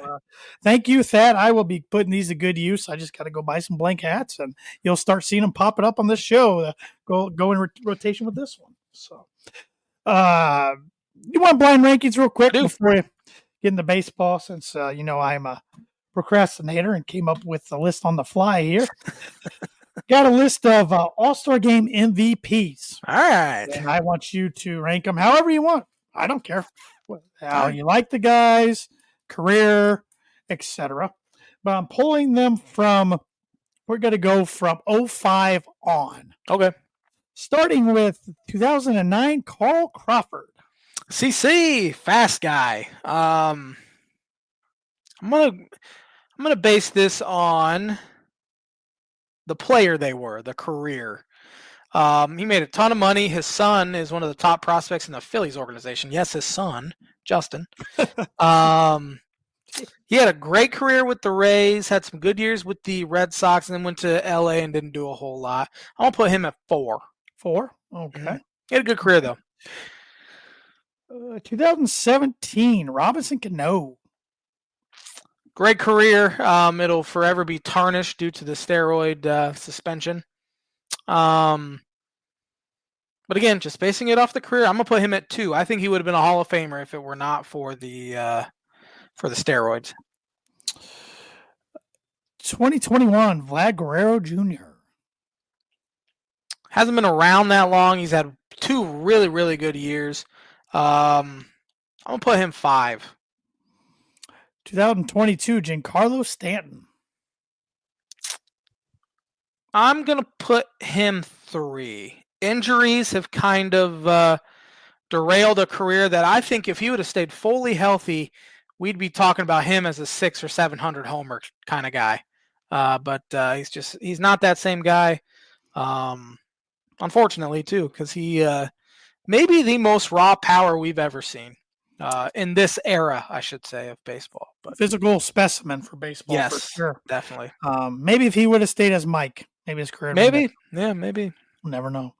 Thank you, Thad. I will be putting these to good use. I just got to go buy some blank hats, and you'll start seeing them popping up on this show. Go in rotation with this one. So, you want blind rankings real quick before you get into baseball, since I'm a procrastinator and came up with the list on the fly here. Got a list of All-Star Game MVPs. All right. And I want you to rank them however you want. I don't care how you like the guys, career, etc. But I'm pulling them from, we're going to go from 05 on. Okay. Starting with 2009, Carl Crawford. CC, fast guy. I'm gonna base this on the player they were, the career. He made a ton of money. His son is one of the top prospects in the Phillies organization. Yes, his son, Justin. He had a great career with the Rays, had some good years with the Red Sox, and then went to LA and didn't do a whole lot. I'll put him at 4. 4? Okay. Mm-hmm. He had a good career, though. 2017, Robinson Cano. Great career. It'll forever be tarnished due to the steroid suspension. But again, just basing it off the career, I'm gonna put him at 2. I think he would have been a Hall of Famer if it were not for the steroids. 2021, Vlad Guerrero Jr. Hasn't been around that long. He's had 2 really, really good years. I'm gonna put him 5. 2022, Giancarlo Stanton. I'm going to put him 3. Injuries have kind of derailed a career that I think if he would have stayed fully healthy, we'd be talking about him as a 600 or 700 homer kind of guy. But he's not that same guy. Unfortunately, too, because he may be the most raw power we've ever seen. In this era, I should say, of baseball. But physical specimen for baseball, yes, for sure. Definitely. Maybe if he would have stayed as Mike, maybe his career. Maybe. Maybe. We'll never know.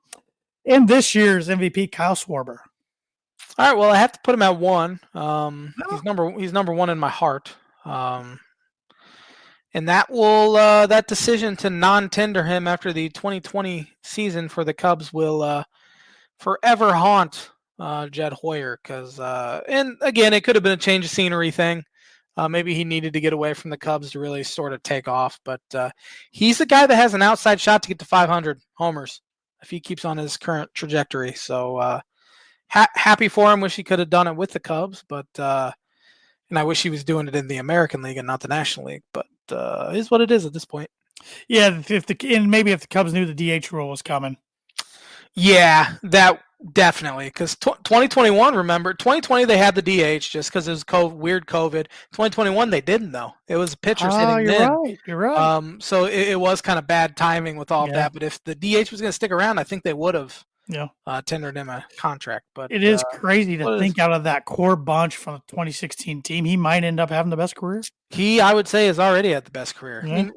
In this year's MVP, Kyle Schwarber. All right, well, I have to put him at 1. He's number 1 in my heart. And that decision to non-tender him after the 2020 season for the Cubs will forever haunt Jed Hoyer, because and again, it could have been a change of scenery thing. Maybe he needed to get away from the Cubs to really sort of take off, but he's the guy that has an outside shot to get to 500 homers if he keeps on his current trajectory. So happy for him. Wish he could have done it with the Cubs, but and I wish he was doing it in the American League and not the National League. But it is what it is at this point. Yeah, maybe if the Cubs knew the DH rule was coming. Yeah, that definitely, because 2021, remember, 2020 they had the DH just because it was weird COVID. 2021 they didn't, though. It was pitchers hitting in. You're right. So it was kind of bad timing with all of that. But if the DH was going to stick around, I think they would have tendered him a contract. But it is crazy to think out of that core bunch from the 2016 team, he might end up having the best career. I would say, is already at the best career. Yeah. I mean,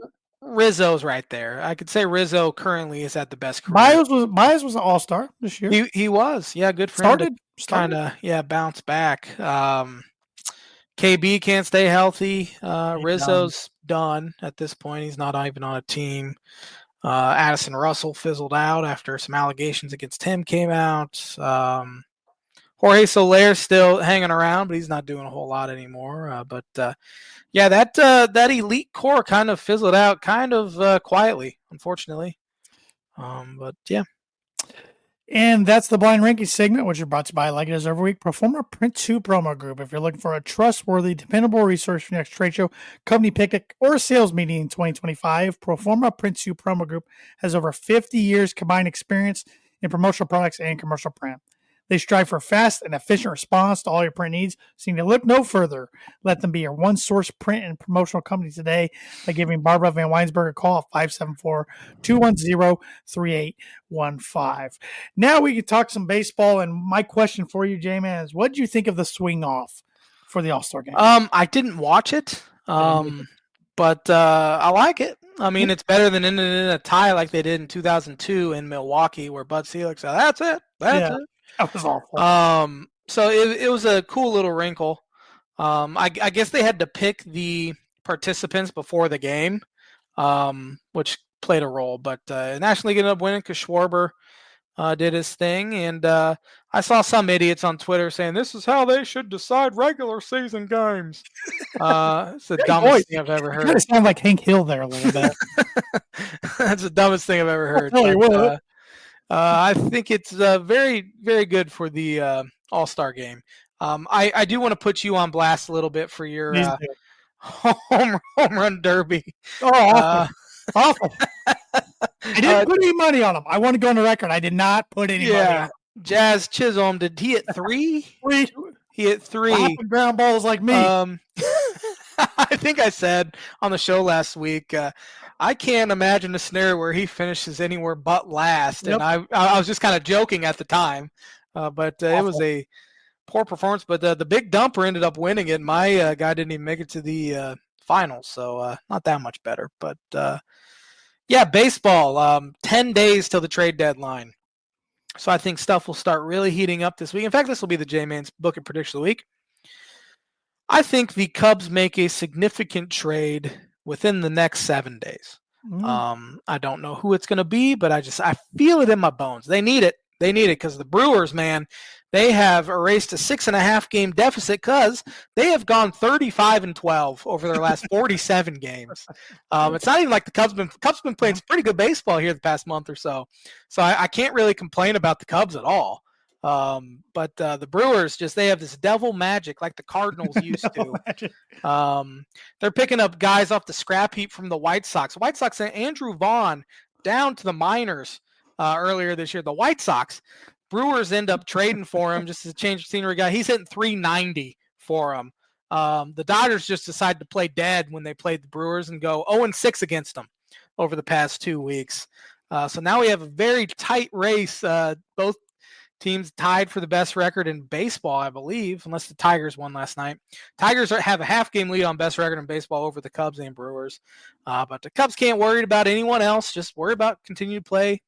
Rizzo's right there. I could say Rizzo currently is at the best career. Baez was an all-star this year. He was. Yeah, good for him. Started. Kind of, bounce back. KB can't stay healthy. He's done. Rizzo's done at this point. He's not even on a team. Addison Russell fizzled out after some allegations against him came out. Jorge Soler's still hanging around, but he's not doing a whole lot anymore. Yeah, that elite core kind of fizzled out, kind of quietly, unfortunately. But yeah. And that's the blind ranking segment, which is brought to you by, like it is every week, Performer Print 2 Promo Group. If you're looking for a trustworthy, dependable resource for your next trade show, company picnic, or sales meeting in 2025, Performa Print 2 Promo Group has over 50 years combined experience in promotional products and commercial print. They strive for fast and efficient response to all your print needs, so you need to look no further. Let them be your one-source print and promotional company today by giving Barbara Van Weinsberg a call at 574-210-3815. Now we can talk some baseball, and my question for you, J-Man, is what did you think of the swing off for the All-Star game? I didn't watch it, but I like it. I mean, it's better than ending in a tie like they did in 2002 in Milwaukee, where Bud Selig said, "That's it, that's it." That was awful. So it was a cool little wrinkle. I guess they had to pick the participants before the game, which played a role. But National League ended up winning because Schwarber did his thing, and I saw some idiots on Twitter saying this is how they should decide regular season games. It's the dumbest thing I've ever heard. You kind of sound like Hank Hill there a little bit. That's the dumbest thing I've ever heard. I'll tell you what. I think it's very, very good for the All-Star game. I do want to put you on blast a little bit for your home run derby. Oh, awful. Awful. I didn't put any money on him. I want to go on the record. I did not put any money on him. Jazz Chisholm, did he hit 3? He hit 3. Ground balls like me. I think I said on the show last week, I can't imagine a scenario where he finishes anywhere but last. Yep. And I was just kind of joking at the time, but it was a poor performance. But the big dumper ended up winning it. My guy didn't even make it to the finals, so not that much better. But yeah, baseball, 10 days till the trade deadline. So I think stuff will start really heating up this week. In fact, this will be the J-Man's Book and Prediction of the Week. I think the Cubs make a significant trade within the next 7 days. I don't know who it's going to be, but I feel it in my bones. They need it. They need it because the Brewers, man, they have erased a 6.5 game deficit because they have gone 35-12 over their last 47 games. It's not even like the Cubs been playing pretty good baseball here the past month or so. So I can't really complain about the Cubs at all. But the Brewers they have this devil magic like the Cardinals used to. They're picking up guys off the scrap heap from the White Sox. The White Sox sent Andrew Vaughn down to the minors earlier this year. The White Sox, Brewers end up trading for him just as a change of scenery guy. He's hitting 390 for him. The Dodgers just decided to play dead when they played the Brewers and go 0-6 against them over the past 2 weeks. So now we have a very tight race. Both teams tied for the best record in baseball, I believe, unless the Tigers won last night. Tigers have a half-game lead on best record in baseball over the Cubs and Brewers. But the Cubs can't worry about anyone else. Just worry about continue to play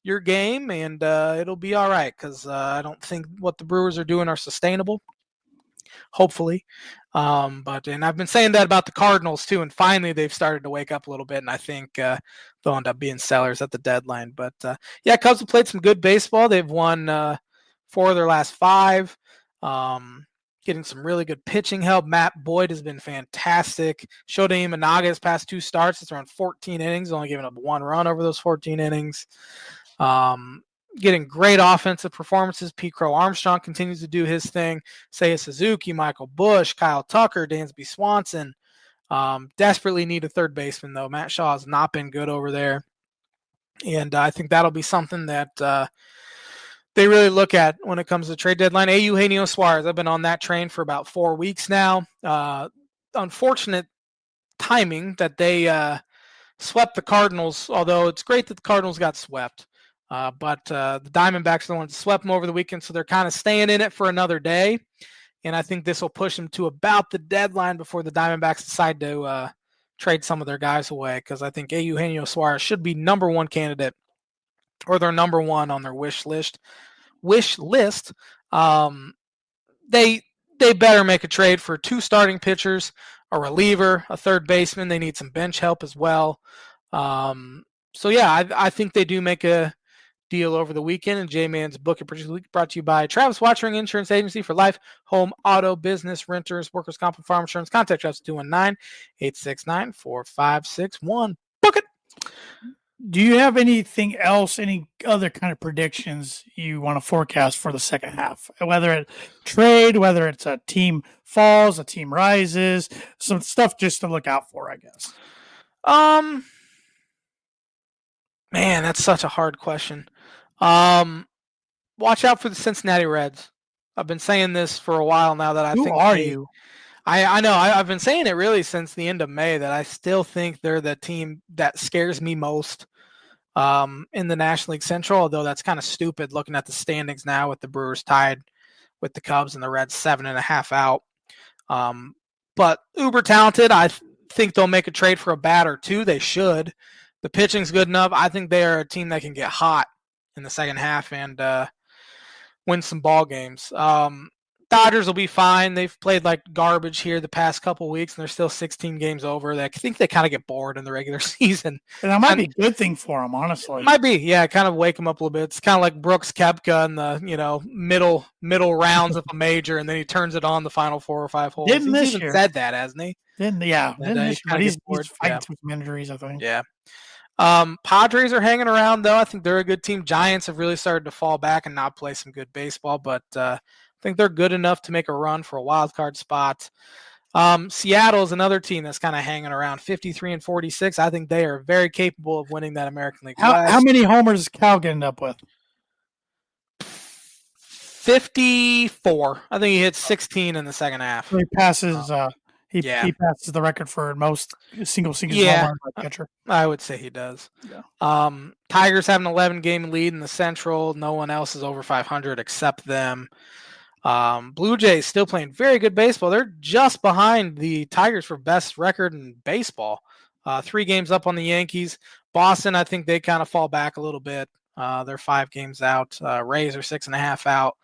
your game, and it'll be all right because I don't think what the Brewers are doing are sustainable, hopefully. And I've been saying that about the Cardinals, too, and finally they've started to wake up a little bit, and I think they'll end up being sellers at the deadline. But, yeah, Cubs have played some good baseball. They've won 4 of their last 5, getting some really good pitching help. Matt Boyd has been fantastic. Shota Imanaga his past 2 starts. It's around 14 innings, only giving up 1 run over those 14 innings. Getting great offensive performances. Pete Crow Armstrong continues to do his thing. Seiya Suzuki, Michael Busch, Kyle Tucker, Dansby Swanson. Desperately need a third baseman, though. Matt Shaw has not been good over there. And I think that'll be something that they really look at when it comes to the trade deadline. Eugenio Suarez, I've been on that train for about 4 weeks now. Unfortunate timing that they swept the Cardinals, although it's great that the Cardinals got swept. But the Diamondbacks are the ones that swept them over the weekend, so they're kind of staying in it for another day. And I think this will push them to about the deadline before the Diamondbacks decide to trade some of their guys away, because I think Eugenio Suarez should be number 1 candidate, or they're number 1 on their wish list. They they better make a trade for 2 starting pitchers, a reliever, a third baseman. They need some bench help as well. So yeah, I think they do make a deal over the weekend. And J-Man's Book It brought to you by Travis Watchering Insurance Agency for life, home, auto, business, renters, workers' comp, and farm insurance. Contact Travis 219-869-4561. Book it. Do you have anything else, any other kind of predictions you want to forecast for the second half? Whether it's trade, whether it's a team falls, a team rises, some stuff just to look out for, I guess. Man, that's such a hard question. Watch out for the Cincinnati Reds. I've been saying this for a while now that I Who think are you? I know. I've been saying it really since the end of May that I still think they're the team that scares me most in the National League Central, although that's kind of stupid looking at the standings now with the Brewers tied with the Cubs and the Reds 7.5 out. But uber talented. I think they'll make a trade for a bat or two. They should. The pitching's good enough. I think they are a team that can get hot in the second half and win some ball games. Dodgers will be fine. They've played like garbage here the past couple weeks, and they're still 16 games over. I think they kind of get bored in the regular season. And that might be a good thing for them, honestly. Might be, yeah. Kind of wake them up a little bit. It's kind of like Brooks Koepka in the middle rounds of a major, and then he turns it on the final 4 or 5 holes. Didn't He's this even year. said that, hasn't he? Didn't this year, but he's fighting through some injuries, I think. Yeah. Padres are hanging around, though. I think they're a good team. Giants have really started to fall back and not play some good baseball, but I think they're good enough to make a run for a wild card spot. Seattle's another team that's kind of hanging around 53-46. I think they are very capable of winning that American League West. How many homers is Cal going to end up with? 54. I think he hit 16 in the second half. So he passes. He passes the record for most single season home run catcher. I would say he does. Yeah. Tigers have an 11-game lead in the Central. No one else is over 500 except them. Blue Jays still playing very good baseball. They're just behind the Tigers for best record in baseball. 3 games up on the Yankees. Boston, I think they kind of fall back a little bit. They're 5 games out. Rays are 6.5 out.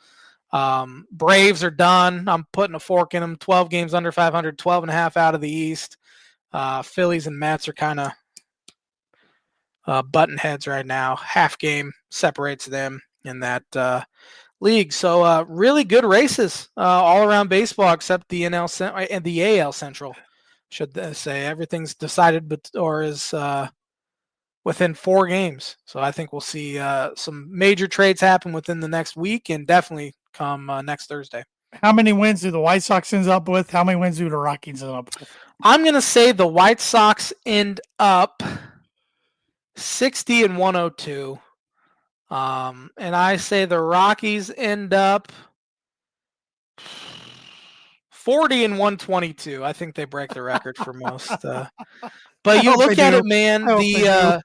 Braves are done. I'm putting a fork in them. 12 games under 500, 12.5 out of the East. Phillies and Mets are kind of button heads right now. Half game separates them in that league. So really good races all around baseball except the NL and the AL Central, should say. Everything's decided or is within 4 games. So I think we'll see some major trades happen within the next week and definitely come next Thursday. How many wins do the White Sox end up with? How many wins do the Rockies end up with? I'm going to say the White Sox end up 60-102. And I say the Rockies end up 40-122. I think they break the record for most. But you look at it, man, the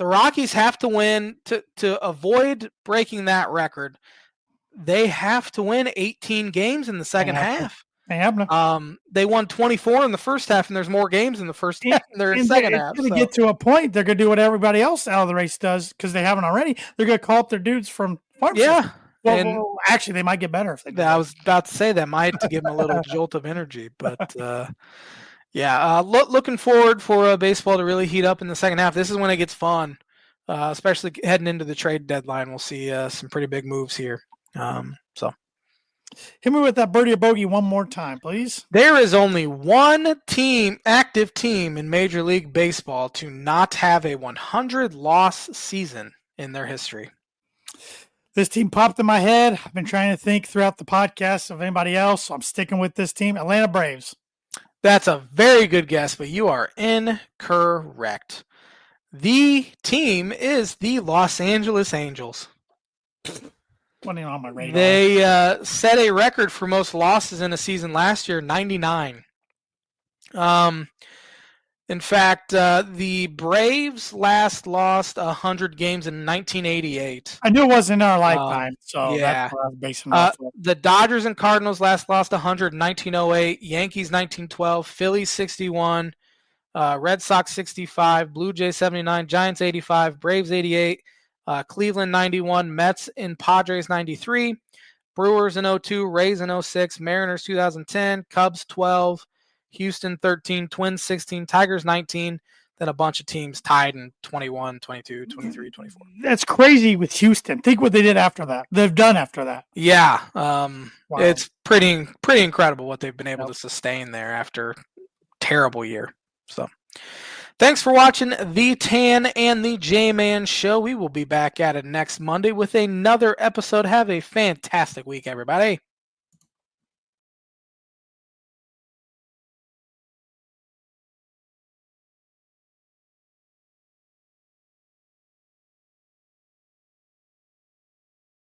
Rockies have to win to avoid breaking that record. They have to win 18 games in the second half. They have no. They won 24 in the first half, and there's more games in the first half than there in the second half. It's going to get to a point they're going to do what everybody else out of the race does because they haven't already. They're going to call up their dudes from farm. Yeah. Well, actually, they might get better if they do. I was about to say that might to give them a little jolt of energy, but looking forward for baseball to really heat up in the second half. This is when it gets fun, especially heading into the trade deadline. We'll see some pretty big moves here. So hit me with that birdie or bogey one more time, please. There is only one active team in Major League Baseball to not have a 100-loss season in their history. This team popped in my head. I've been trying to think throughout the podcast of anybody else, so I'm sticking with this team, Atlanta Braves. That's a very good guess, but you are incorrect. The team is the Los Angeles Angels. On my radar. They set a record for most losses in a season last year, 99. In fact, the Braves last lost 100 games in 1988. I knew it wasn't in our lifetime, so that's what I was basing off of. The Dodgers and Cardinals last lost 100 in 1908, Yankees 1912, Phillies 61, Red Sox 65, Blue Jays 79, Giants 85, Braves 88, Cleveland 91, Mets and Padres 93, Brewers in 02, Rays in 06, Mariners 2010, Cubs 12, Houston 13, Twins 16, Tigers 19, then a bunch of teams tied in 21, 22, 23, 24. That's crazy with Houston. Think what they did after that. They've done after that. Yeah. Wow. It's pretty incredible what they've been able to sustain there after a terrible year. So thanks for watching the Tan and the J-Man Show. We will be back at it next Monday with another episode. Have a fantastic week, everybody.